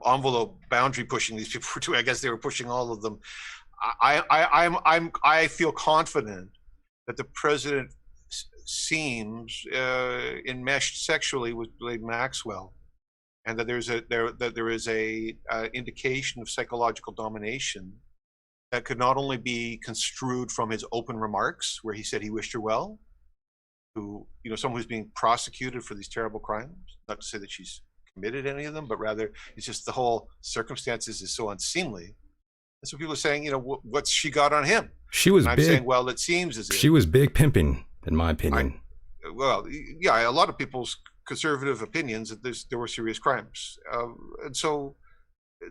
S2: envelope boundary pushing these people were doing, I guess they were pushing all of them. I feel confident that the president seems enmeshed sexually with Ghislaine Maxwell, and that there is a indication of psychological domination that could not only be construed from his open remarks, where he said he wished her well, to someone who's being prosecuted for these terrible crimes. Not to say that she's committed any of them, but rather it's just the whole circumstances is so unseemly. That's what people are saying. What's she got on him?
S1: She was
S2: and I'm
S1: big.
S2: saying, well, it seems as if
S1: she was big pimping, in my opinion.
S2: A lot of people's conservative opinions that there were serious crimes, and so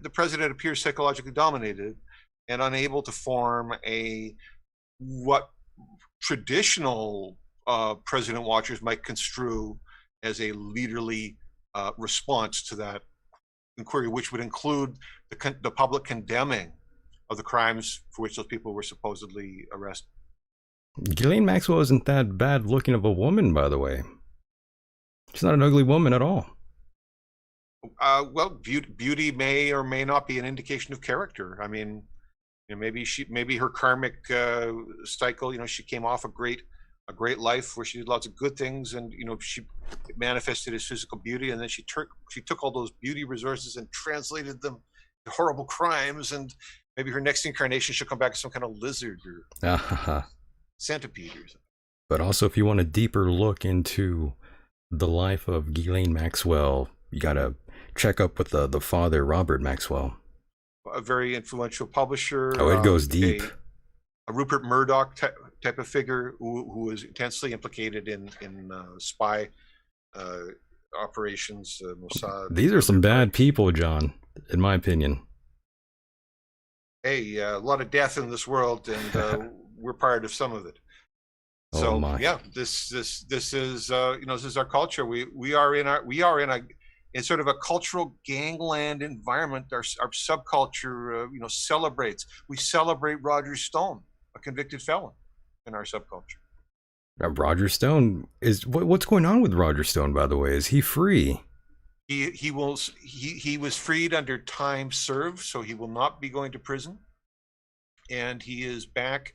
S2: the president appears psychologically dominated and unable to form what traditional president watchers might construe as a leaderly response to that inquiry, which would include the public condemning of the crimes for which those people were supposedly arrested.
S1: Ghislaine Maxwell isn't that bad looking of a woman, by the way. She's not an ugly woman at all.
S2: Beauty may or may not be an indication of character. I mean, maybe her karmic cycle. She came off a great life where she did lots of good things, and she manifested as physical beauty, and then she took all those beauty resources and translated them to horrible crimes, and maybe her next incarnation she'll come back as some kind of lizard or centipede or something.
S1: But also, if you want a deeper look into the life of Ghislaine Maxwell, you gotta check up with the father, Robert Maxwell.
S2: A very influential publisher.
S1: Oh, it goes deep.
S2: A Rupert Murdoch type of figure who was intensely implicated in spy operations, Mossad.
S1: These are some bad people, John, in my opinion.
S2: Hey, a lot of death in this world, and we're part of some of it. So this is this is our culture. We are in sort of a cultural gangland environment. Our subculture celebrates. We celebrate Roger Stone, a convicted felon, in our subculture.
S1: Roger Stone is what's going on with Roger Stone, by the way? Is he free?
S2: He was freed under time served, so he will not be going to prison, and he is back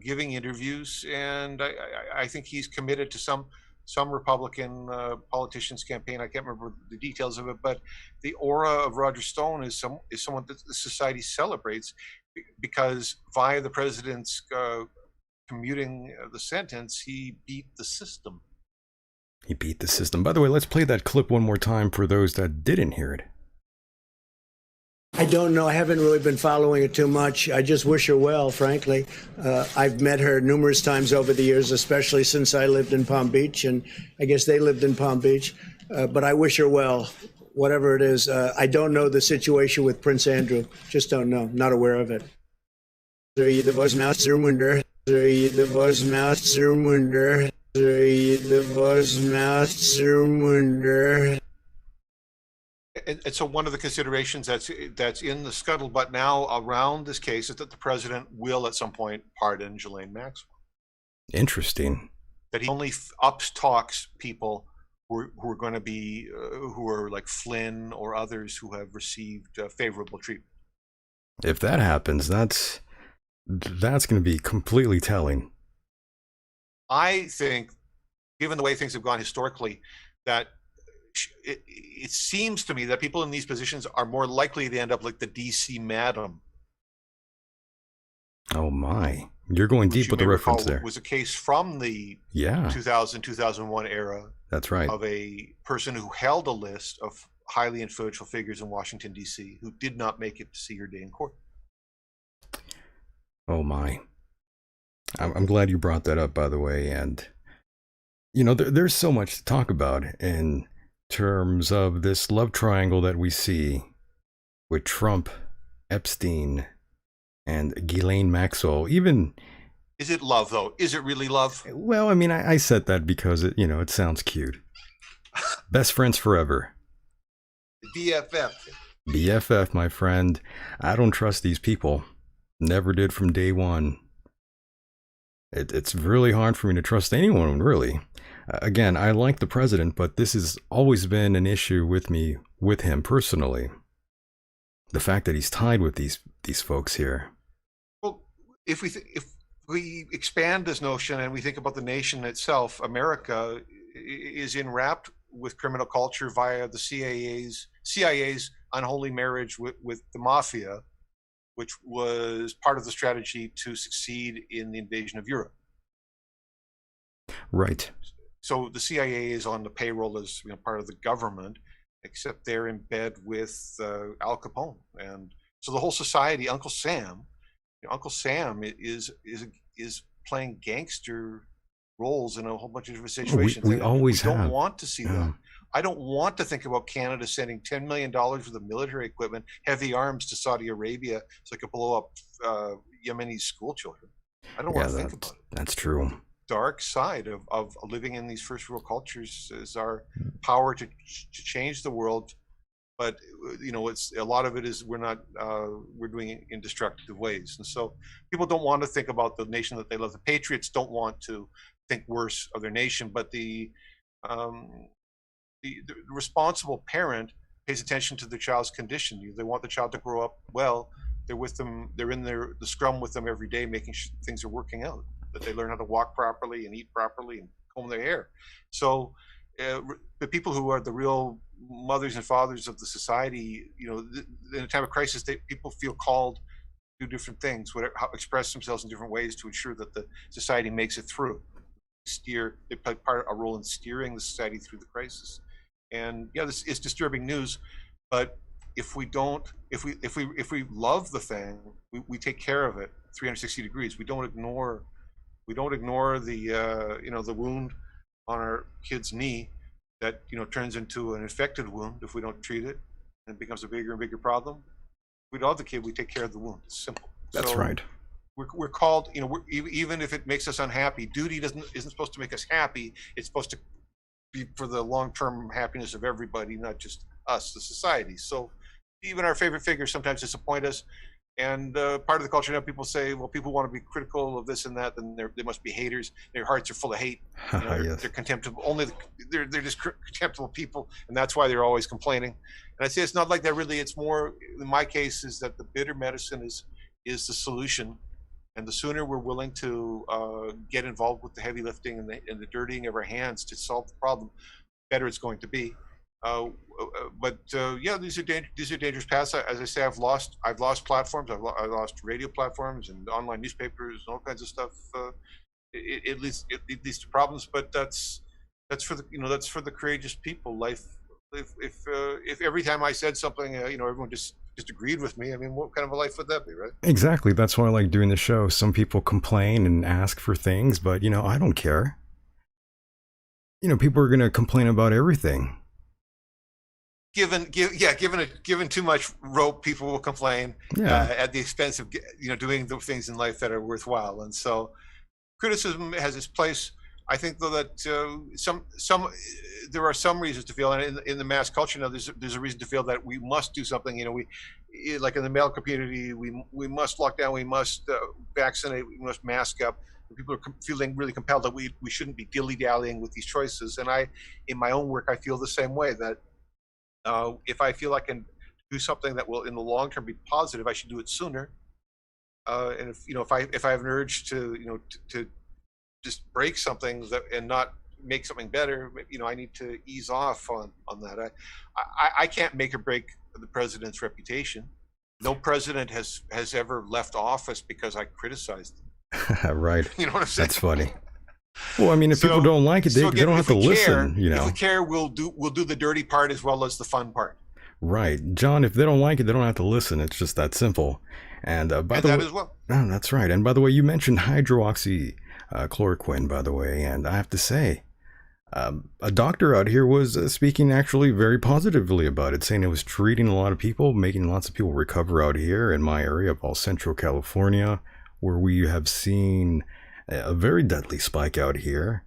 S2: giving interviews, and I think he's committed to some Republican politician's campaign. I can't remember the details of it, but the aura of Roger Stone is someone that the society celebrates, because via the president's commuting the sentence, he beat the system.
S1: He beat the system. By the way, let's play that clip one more time for those that didn't hear it.
S4: I don't know. I haven't really been following it too much. I just wish her well, frankly. I've met her numerous times over the years, especially since I lived in Palm Beach, and I guess they lived in Palm Beach. But I wish her well, whatever it is. I don't know the situation with Prince Andrew. Just don't know. Not aware of it.
S2: And so one of the considerations that's in the scuttlebutt now around this case is that the president will at some point pardon Ghislaine Maxwell.
S1: Interesting.
S2: That he only talks people who are going to be who are like Flynn or others who have received favorable treatment.
S1: If that happens, that's going to be completely telling.
S2: I think, given the way things have gone historically, that it seems to me that people in these positions are more likely to end up like the DC madam.
S1: Oh my, you're going deep with the reference there.
S2: Was a case from the 2000-2001 era.
S1: That's right.
S2: Of a person who held a list of highly influential figures in Washington, D.C. who did not make it to see her day in court.
S1: Oh my. I'm glad you brought that up, by the way. And, there's so much to talk about in terms of this love triangle that we see with Trump, Epstein, and Ghislaine Maxwell. Even
S2: Is it love, though? Is it really love?
S1: Well, I mean, I said that because it sounds cute. Best friends forever.
S2: BFF.
S1: BFF, my friend. I don't trust these people. Never did from day one. It's really hard for me to trust anyone, really. Again, I like the president, but this has always been an issue with me, with him personally. The fact that he's tied with these folks here.
S2: Well, if we expand this notion and we think about the nation itself, America is enwrapped with criminal culture via the CIA's unholy marriage with the mafia, which was part of the strategy to succeed in the invasion of Europe.
S1: Right.
S2: So the CIA is on the payroll as part of the government, except they're in bed with Al Capone, and so the whole society. Uncle Sam is playing gangster roles in a whole bunch of different situations.
S1: We always
S2: don't want to see that. I don't want to think about Canada sending $10 million worth of military equipment, heavy arms to Saudi Arabia so it could blow up Yemeni school children. I don't want to think about it.
S1: That's true.
S2: Dark side of living in these first world cultures is our power to change the world, but it's a lot of it is we're doing it in destructive ways, and so people don't want to think about the nation that they love. The patriots don't want to think worse of their nation, but the responsible parent pays attention to their child's condition. They want the child to grow up well. They're with them. They're in the scrum with them every day, making sure things are working out, that they learn how to walk properly and eat properly and comb their hair. So the people who are the real mothers and fathers of the society, in a time of crisis, people feel called to do different things, express themselves in different ways to ensure that the society makes it through. They play a role in steering the society through the crisis. And this is disturbing news, but if we love the thing, we take care of it 360 degrees. We don't ignore the the wound on our kid's knee that turns into an infected wound if we don't treat it, and it becomes a bigger and bigger problem. If we love the kid, we take care of the wound. It's simple.
S1: That's right.
S2: We're called, even if it makes us unhappy, duty isn't supposed to make us happy. It's supposed to be for the long-term happiness of everybody, not just us, the society. So even our favorite figures sometimes disappoint us. And part of the culture now, people say, well, people want to be critical of this and that, then they must be haters. Their hearts are full of hate.
S1: Yes.
S2: They're contemptible. They're just contemptible people, and that's why they're always complaining. And I say it's not like that really. It's more, in my case, is that the bitter medicine is the solution. And the sooner we're willing to get involved with the heavy lifting and the dirtying of our hands to solve the problem, better it's going to be. These are dangerous paths. As I say, I've lost platforms. I've lost radio platforms and online newspapers and all kinds of stuff. It leads to problems, but that's for the courageous people. Life. If every time I said something, everyone just agreed with me, I mean, what kind of a life would that be, right?
S1: Exactly. That's why I like doing the show. Some people complain and ask for things, but I don't care. People are going to complain about everything.
S2: Given too much rope, people will complain at the expense of doing the things in life that are worthwhile. And so, criticism has its place. I think though that there are some reasons to feel, and in the mass culture now, there's a reason to feel that we must do something. We like in the male community, we must lock down, we must vaccinate, we must mask up. People are feeling really compelled that we shouldn't be dilly-dallying with these choices. And in my own work, I feel the same way, that if I feel I can do something that will, in the long term, be positive, I should do it sooner. And if I have an urge to just break something and not make something better, I need to ease off on that. I can't make or break the president's reputation. No president has ever left office because I criticized them.
S1: Right.
S2: You know what I'm saying?
S1: That's funny. Well, I mean, if people don't like it, they don't have to listen.
S2: If we care, we'll do the dirty part as well as the fun part.
S1: Right, John. If they don't like it, they don't have to listen. It's just that simple. And by the way,
S2: as well.
S1: Oh, that's right. And by the way, you mentioned hydroxychloroquine, by the way, and I have to say, a doctor out here was speaking actually very positively about it, saying it was treating a lot of people, making lots of people recover out here in my area of all Central California, where we have seen a very deadly spike out here.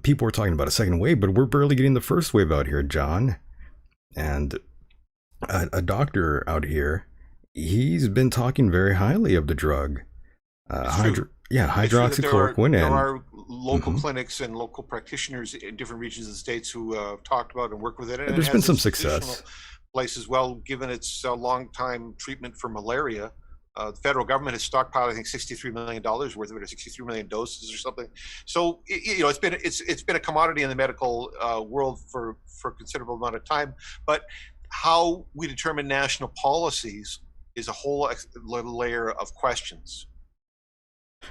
S1: People are talking about a second wave, but we're barely getting the first wave out here, John. And a doctor out here, he's been talking very highly of the drug. Hydroxychloroquine.
S2: There are local clinics and local practitioners in different regions of the states who have talked about and worked with it. And
S1: there's been some success.
S2: Place as well, given its long-time treatment for malaria. The federal government has stockpiled, I think, $63 million worth of it, or 63 million doses or something. So it's been a commodity in the medical world for a considerable amount of time. But how we determine national policies is a whole layer of questions.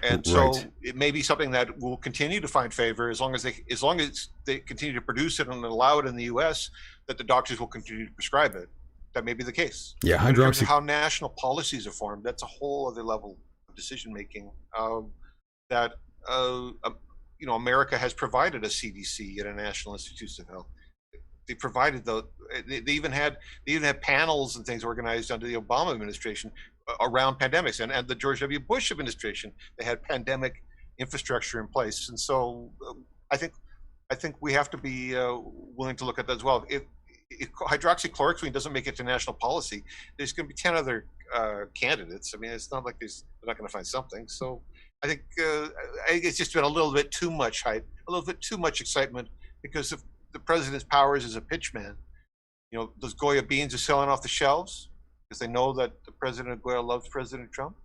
S2: And so it may be something that will continue to find favor as long as they continue to produce it and allow it in the U.S. that the doctors will continue to prescribe it. That may be the case.
S1: Yeah,
S2: in terms of how national policies are formed, that's a whole other level of decision making. America has provided a CDC and a National Institutes of Health. They provided they even had panels and things organized under the Obama administration around pandemics, and the George W. Bush administration. They had pandemic infrastructure in place, and so I think we have to be willing to look at that as well. If hydroxychloroquine doesn't make it to national policy, there's going to be 10 other candidates. I mean, it's not like they're not going to find something. So I think it's just been a little bit too much hype, a little bit too much excitement, because of the president's powers as a pitchman. Those Goya beans are selling off the shelves because they know that the president of Goya loves President Trump,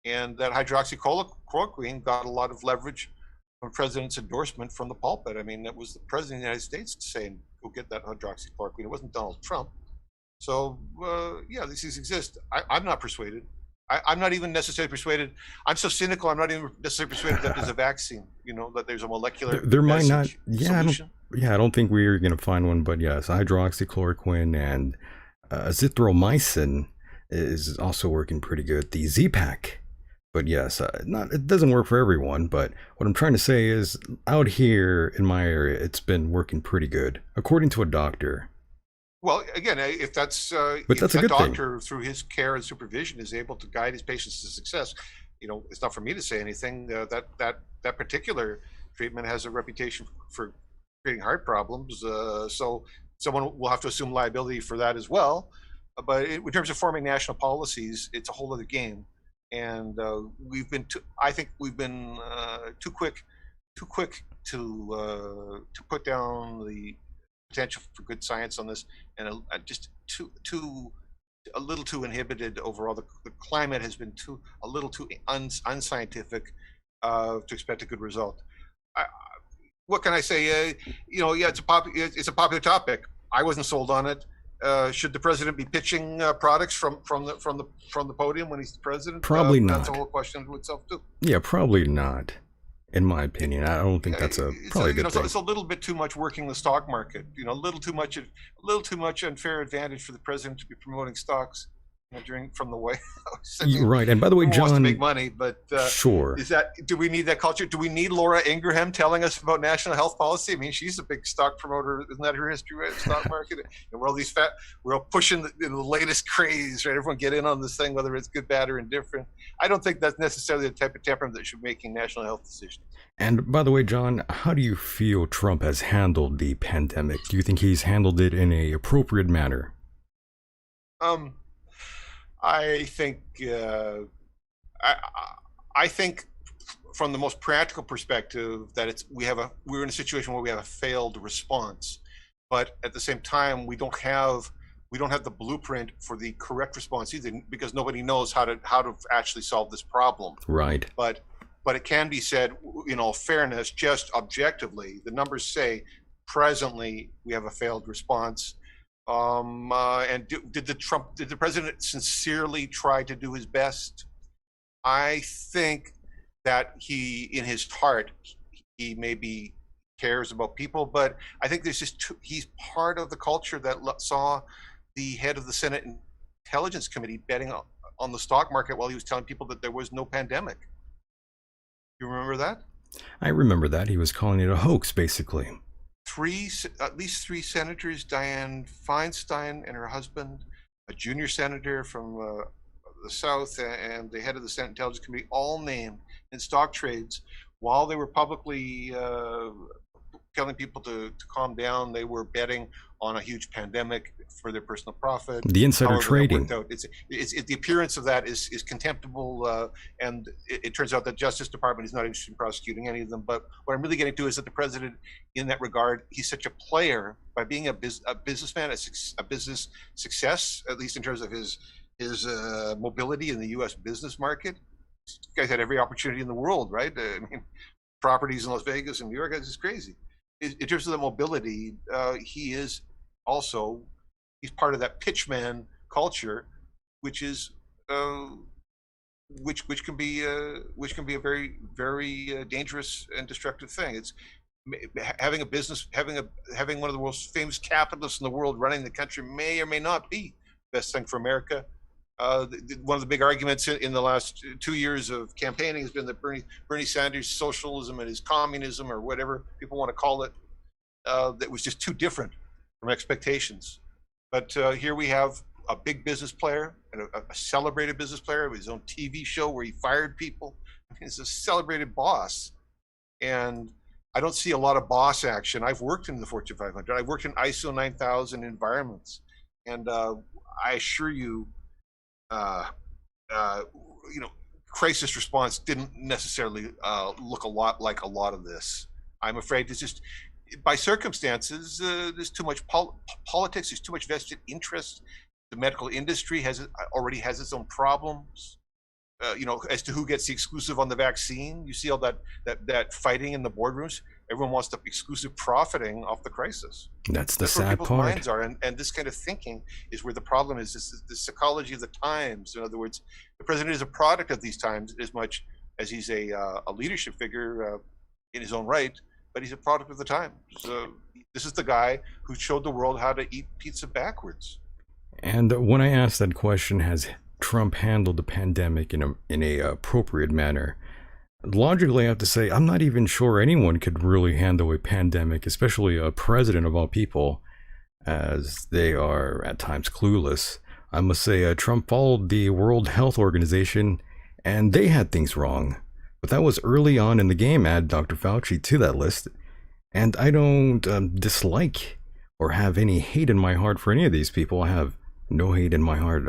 S2: and that hydroxychloroquine got a lot of leverage from the president's endorsement from the pulpit. I mean, that was the president of the United States saying, "Go get that hydroxychloroquine." It wasn't Donald Trump. So these things exist. I'm not persuaded. I'm not even necessarily persuaded. I'm so cynical. I'm not even necessarily persuaded that there's a vaccine. That there's a molecular.
S1: There might not.
S2: Solution.
S1: I don't think we're going to find one. But yes, hydroxychloroquine and azithromycin is also working pretty good. The Z-Pak. But yes, it doesn't work for everyone. But what I'm trying to say is, out here in my area, it's been working pretty good, according to a doctor.
S2: Well, again, if that's a good doctor, through his care and supervision, is able to guide his patients to success, it's not for me to say anything. That particular treatment has a reputation for creating heart problems, so someone will have to assume liability for that as well. But in terms of forming national policies, it's a whole other game, and I think we've been too quick to put down the potential for good science on this, and just a little too inhibited overall. The climate has been a little too unscientific to expect a good result. What can I say? It's a popular topic. I wasn't sold on it. Should the president be pitching products from the podium when he's the president?
S1: Probably not.
S2: That's a whole question to itself too.
S1: Yeah, probably not. In my opinion, I don't think that's probably a good thing.
S2: It's a little bit too much working the stock market. A little too much unfair advantage for the president to be promoting stocks from the White House.
S1: You're right. And by the way, John,
S2: wants to make money, but
S1: sure.
S2: Do we need that culture? Do we need Laura Ingraham telling us about national health policy? I mean, she's a big stock promoter. Isn't that her history, right? Stock market. And we're all pushing the latest craze, right? Everyone get in on this thing, whether it's good, bad, or indifferent. I don't think that's necessarily the type of temperament that should be making national health decisions.
S1: And by the way, John, how do you feel Trump has handled the pandemic? Do you think he's handled it in an appropriate manner?
S2: I think I think from the most practical perspective that we're in a situation where we have a failed response, but at the same time we don't have the blueprint for the correct response either, because nobody knows how to actually solve this problem.
S1: Right.
S2: But it can be said, fairness, just objectively, the numbers say presently we have a failed response. And did the president sincerely try to do his best? I think that he, in his heart, he maybe cares about people, but I think he's part of the culture that saw the head of the Senate Intelligence Committee betting on the stock market while he was telling people that there was no pandemic. You remember that?
S1: I remember that. He was calling it a hoax, basically.
S2: At least three senators, Dianne Feinstein and her husband, a junior senator from the South and the head of the Senate Intelligence Committee, all named in stock trades while they were publicly telling people to calm down. They were betting on a huge pandemic for their personal profit.
S1: The insider
S2: However,
S1: trading.
S2: that worked out. The appearance of that is contemptible, and it turns out that the Justice Department is not interested in prosecuting any of them. But what I'm really getting to is that the president, in that regard, he's such a player by being a businessman, a business success, at least in terms of his mobility in the U.S. business market. This guy's had every opportunity in the world, right? I mean, properties in Las Vegas and New York, this is crazy. In terms of the mobility, he is also, he's part of that pitchman culture, which is which can be a very, very dangerous and destructive thing. It's having a business, having one of the most famous capitalists in the world running the country may or may not be the best thing for America. One of the big arguments in the last 2 years of campaigning has been that Bernie Sanders' socialism and his communism, or whatever people want to call it, that was just too different from expectations. But here we have a big business player and a celebrated business player with his own TV show where he fired people. I mean, he's a celebrated boss, and I don't see a lot of boss action. I've worked in the Fortune 500. I've worked in ISO 9000 environments, and I assure you, crisis response didn't necessarily look a lot like a lot of this. I'm afraid it's just by circumstances. There's too much politics. There's too much vested interest. The medical industry already has its own problems. As to who gets the exclusive on the vaccine. You see all that fighting in the boardrooms. Everyone wants the exclusive profiting off the crisis.
S1: That's the
S2: That's where
S1: sad
S2: people's
S1: part.
S2: minds are, and this kind of thinking is where the problem is. This is the psychology of the times. In other words, the president is a product of these times as much as he's a leadership figure in his own right, but he's a product of the time. So this is the guy who showed the world how to eat pizza backwards.
S1: And when I asked that question, has Trump handled the pandemic in a appropriate manner? Logically, I have to say I'm not even sure anyone could really handle a pandemic, especially a president of all people, as they are at times clueless. I must say Trump followed the World Health Organization, and they had things wrong. But that was early on in the game. Add Dr. Fauci to that list. And I don't dislike or have any hate in my heart for any of these people. I have no hate in my heart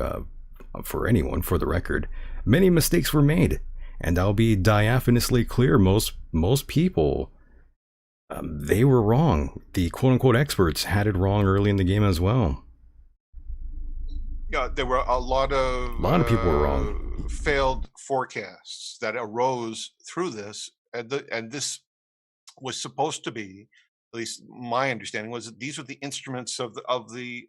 S1: for anyone, for the record. Many mistakes were made, and I'll be diaphanously clear, most people, they were wrong. The quote-unquote experts had it wrong early in the game as well.
S2: Yeah, there were a lot of
S1: people were wrong.
S2: Failed forecasts that arose through this, and this was supposed to be, at least my understanding was, that these were the instruments of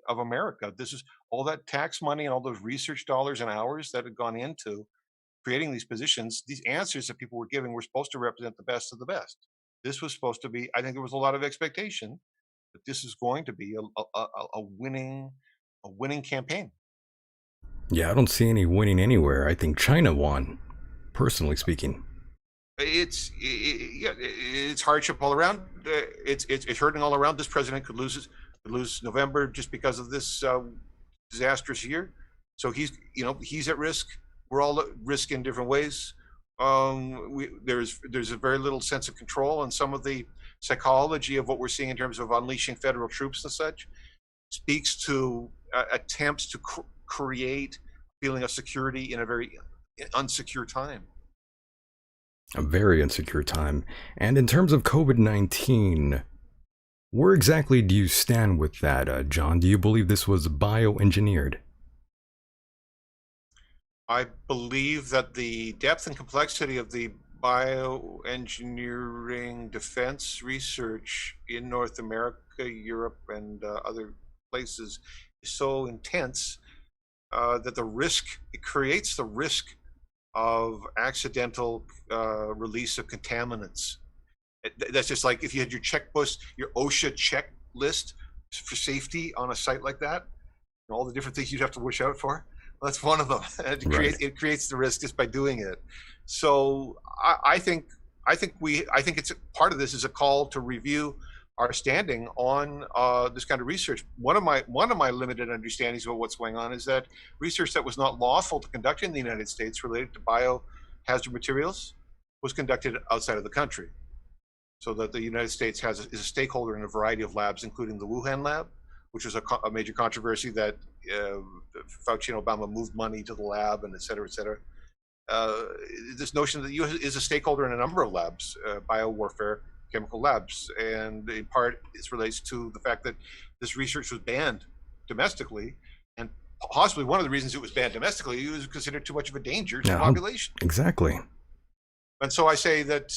S2: America. This is all that tax money and all those research dollars and hours that had gone into creating these positions. These answers that people were giving were supposed to represent the best of the best. This was supposed to be, I think there was a lot of expectation that this is going to be a winning campaign.
S1: Yeah, I don't see any winning anywhere. I think China won, personally speaking.
S2: It's hardship all around. It's hurting all around. This president could lose November just because of this disastrous year. So he's at risk. We're all at risk in different ways. There's a very little sense of control, and some of the psychology of what we're seeing in terms of unleashing federal troops and such speaks to attempts to create a feeling of security in a very unsecure time.
S1: A very insecure time. And in terms of COVID-19, where exactly do you stand with that, John? Do you believe this was bioengineered?
S2: I believe that the depth and complexity of the bioengineering defense research in North America, Europe, and other places is so intense that it creates the risk of accidental release of contaminants. That's just like if you had your OSHA checklist for safety on a site like that, and all the different things you'd have to watch out for. Well, that's one of them. It creates the risk just by doing it. So I think it's part of this is a call to review our standing on this kind of research. One of my limited understandings about what's going on is that research that was not lawful to conduct in the United States related to biohazard materials was conducted outside of the country. So that the United States is a stakeholder in a variety of labs, including the Wuhan lab, which was a major controversy that Fauci and Obama moved money to the lab, and et cetera, et cetera. This notion that the U.S. is a stakeholder in a number of labs, biowarfare, chemical labs, and in part it relates to the fact that this research was banned domestically, and possibly one of the reasons it was banned domestically, it was considered too much of a danger to the population.
S1: Exactly.
S2: And so I say that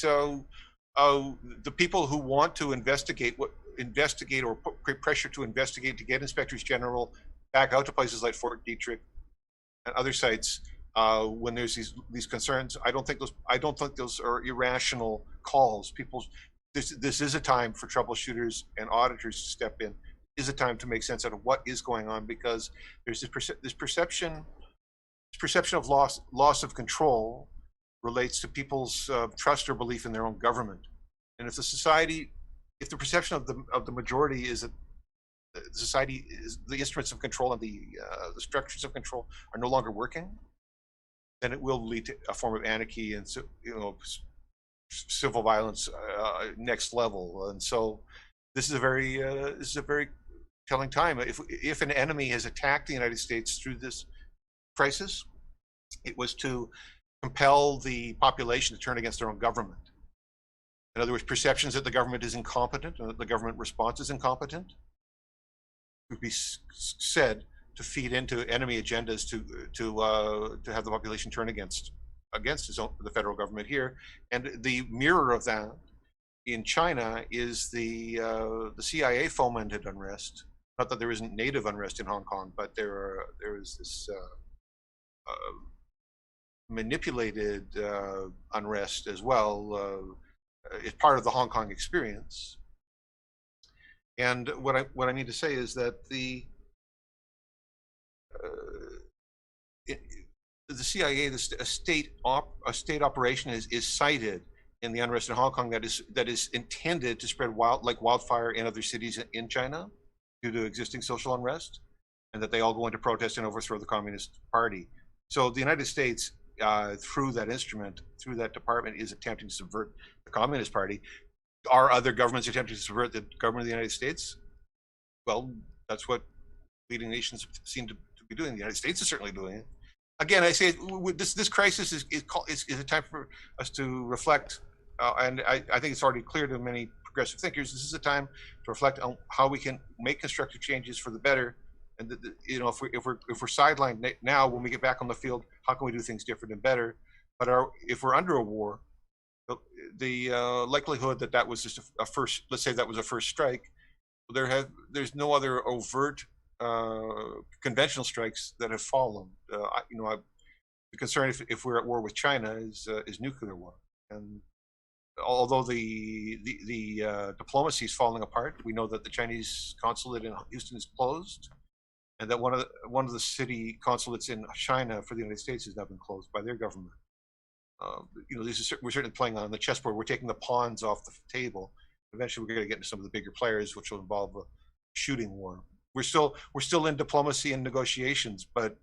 S2: the people who want to investigate or put pressure to investigate, to get inspectors general back out to places like Fort Detrick and other sites when there's these concerns, I don't think those are irrational calls. This is a time for troubleshooters and auditors to step in. Is a time to make sense out of what is going on, because there's this perception of loss of control relates to people's trust or belief in their own government. And if the perception of the majority is that the society is the instruments of control and the structures of control are no longer working, then it will lead to a form of anarchy and civil violence next level. And so this is a very telling time. If an enemy has attacked the United States through this crisis, it was to compel the population to turn against their own government. In other words, perceptions that the government is incompetent and that the government response is incompetent would be said to feed into enemy agendas to have the population turn against the federal government here. And the mirror of that in China is the CIA fomented unrest. Not that there isn't native unrest in Hong Kong, but there is this manipulated unrest as well. It's part of the Hong Kong experience. And what I mean to say is that the CIA, a state operation is cited in the unrest in Hong Kong that is intended to spread like wildfire in other cities in China due to existing social unrest, and that they all go into protest and overthrow the Communist Party. So the United States, through that instrument, through that department, is attempting to subvert the Communist Party. Are other governments attempting to subvert the government of the United States? Well, that's what leading nations seem to be doing. The United States is certainly doing it. Again, I say this crisis is a time for us to reflect, and I think it's already clear to many progressive thinkers. This is a time to reflect on how we can make constructive changes for the better. And if we're sidelined now, when we get back on the field, how can we do things different and better? But if we're under a war, the likelihood that was just a first, let's say that was a first strike, there's no other overt conventional strikes that have fallen. The concern if we're at war with China is nuclear war. And although the diplomacy is falling apart, we know that the Chinese consulate in Houston is closed, and that one of the city consulates in China for the United States has now been closed by their government. We're certainly playing on the chessboard. We're taking the pawns off the table. Eventually, we're going to get into some of the bigger players, which will involve a shooting war. We're still in diplomacy and negotiations, but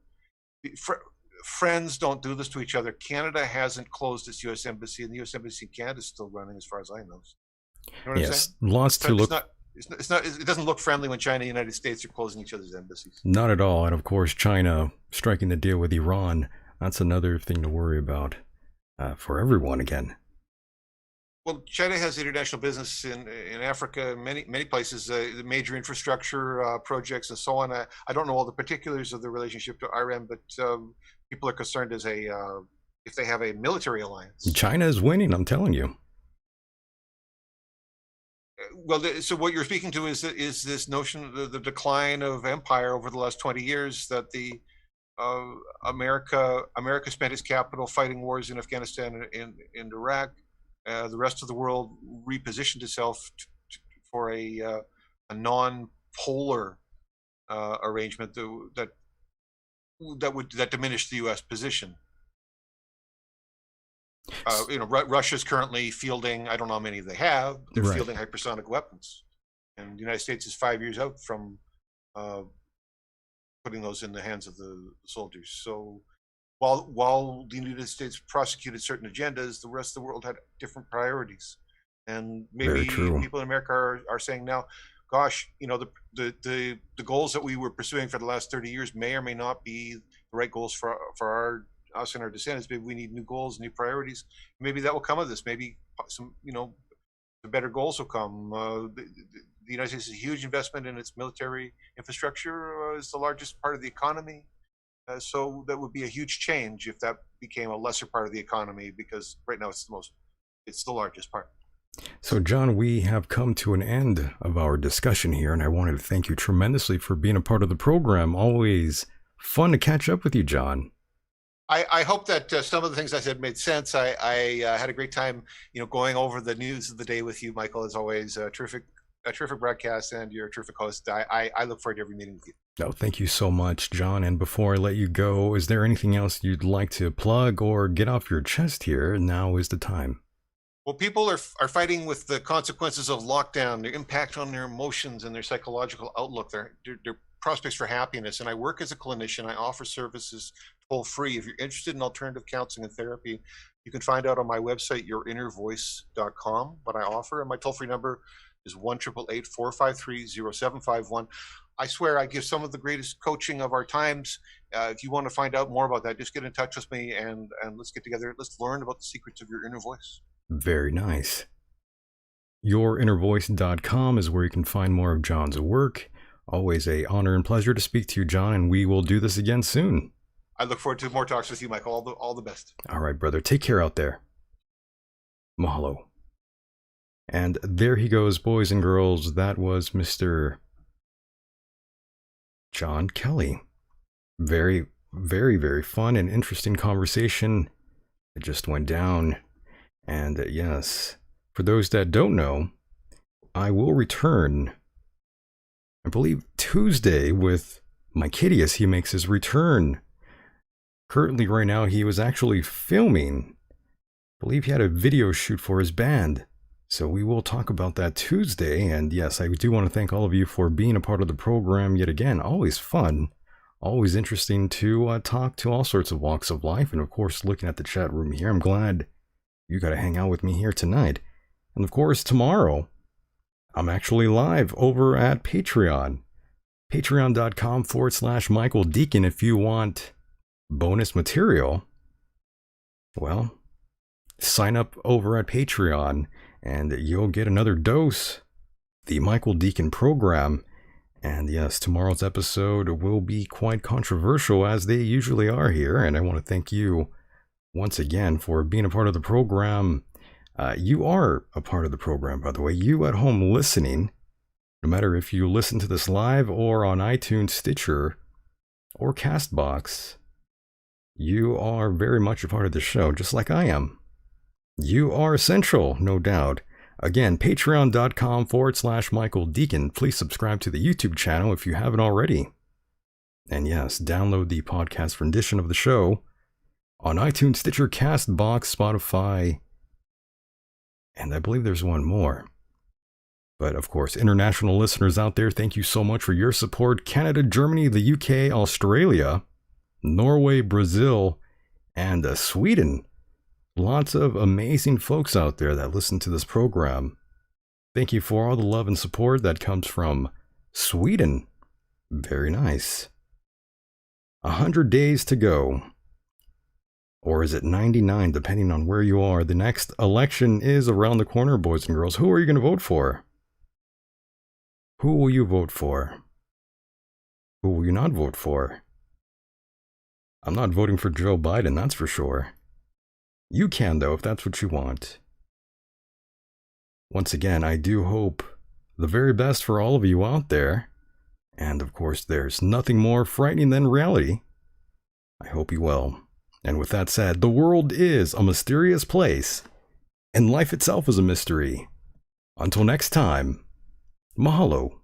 S2: friends don't do this to each other. Canada hasn't closed its U.S. embassy, and the U.S. embassy in Canada is still running, as far as I know. You know what I'm saying?
S1: Lots to look.
S2: It doesn't look friendly when China and the United States are closing each other's embassies.
S1: Not at all. And of course, China striking the deal with Iran, that's another thing to worry about for everyone again.
S2: Well, China has international business in Africa, many places, the major infrastructure projects and so on. I don't know all the particulars of the relationship to Iran, but people are concerned if they have a military alliance.
S1: China is winning, I'm telling you.
S2: Well, so what you're speaking to is this notion of the decline of empire over the last 20 years, that the America spent its capital fighting wars in Afghanistan and in Iraq. The rest of the world repositioned itself for a non-polar arrangement that diminished the U.S. position. Russia's currently fielding, I don't know how many they have, they're fielding hypersonic weapons. and the United States is 5 years out from putting those in the hands of the soldiers. So while the United States prosecuted certain agendas, the rest of the world had different priorities. And maybe people in America are saying now, gosh, the goals that we were pursuing for the last 30 years may or may not be the right goals for us and our descendants. Maybe we need new goals, new priorities. Maybe that will come of this. Maybe some, the better goals will come. The United States is a huge investment in its military infrastructure. It's the largest part of the economy. So that would be a huge change if that became a lesser part of the economy, because right now it's the largest part.
S1: So, John, we have come to an end of our discussion here, and I wanted to thank you tremendously for being a part of the program. Always fun to catch up with you, John.
S2: I hope that some of the things I said made sense. I had a great time, going over the news of the day with you, Michael. As always, a terrific broadcast, and you're a terrific host. I look forward to every meeting with you.
S1: No, thank you so much, John. And before I let you go, is there anything else you'd like to plug or get off your chest here? Now is the time.
S2: Well, people are fighting with the consequences of lockdown, their impact on their emotions and their psychological outlook, their prospects for happiness. And I work as a clinician. I offer services toll-free. If you're interested in alternative counseling and therapy, you can find out on my website, yourinnervoice.com, what I offer. And my toll-free number is 1-888-453-0751. I swear I give some of the greatest coaching of our times. If you want to find out more about that, just get in touch with me and let's get together. Let's learn about the secrets of your inner voice.
S1: Very nice. Yourinnervoice.com is where you can find more of John's work. Always an honor and pleasure to speak to you, John, and we will do this again soon.
S2: I look forward to more talks with you, Michael. All the best.
S1: All right, brother. Take care out there. Mahalo. And there he goes, boys and girls. That was Mr. John Kelly. Very, very, very fun and interesting conversation. It just went down. And yes, for those that don't know, I will return, I believe, Tuesday with my kitty as he makes his return. Currently, right now, he was actually filming. I believe he had a video shoot for his band. So we will talk about that Tuesday. And yes, I do want to thank all of you for being a part of the program yet again. Always fun, always interesting to talk to all sorts of walks of life. And of course, looking at the chat room here, I'm glad you got to hang out with me here tonight. And of course, tomorrow, I'm actually live over at Patreon. Patreon.com/Michael Decon. If you want bonus material, well, sign up over at Patreon and you'll get another dose. The Michael Decon program. And yes, tomorrow's episode will be quite controversial, as they usually are here. And I want to thank you once again for being a part of the program. You are a part of the program, by the way. You at home listening, no matter if you listen to this live or on iTunes, Stitcher, or Castbox, you are very much a part of the show, just like I am. You are essential, no doubt. Again, patreon.com/Michael Decon. Please subscribe to the YouTube channel if you haven't already. And yes, download the podcast rendition of the show on iTunes, Stitcher, Castbox, Spotify, and I believe there's one more. But of course, international listeners out there, thank you so much for your support. Canada, Germany, the UK, Australia, Norway, Brazil, and Sweden. Lots of amazing folks out there that listen to this program. Thank you for all the love and support that comes from Sweden. Very nice. 100 days to go. Or is it 99, depending on where you are? The next election is around the corner, boys and girls. Who are you going to vote for? Who will you vote for? Who will you not vote for? I'm not voting for Joe Biden, that's for sure. You can, though, if that's what you want. Once again, I do hope the very best for all of you out there. And of course, there's nothing more frightening than reality. I hope you will. And with that said, the world is a mysterious place, and life itself is a mystery. Until next time, mahalo.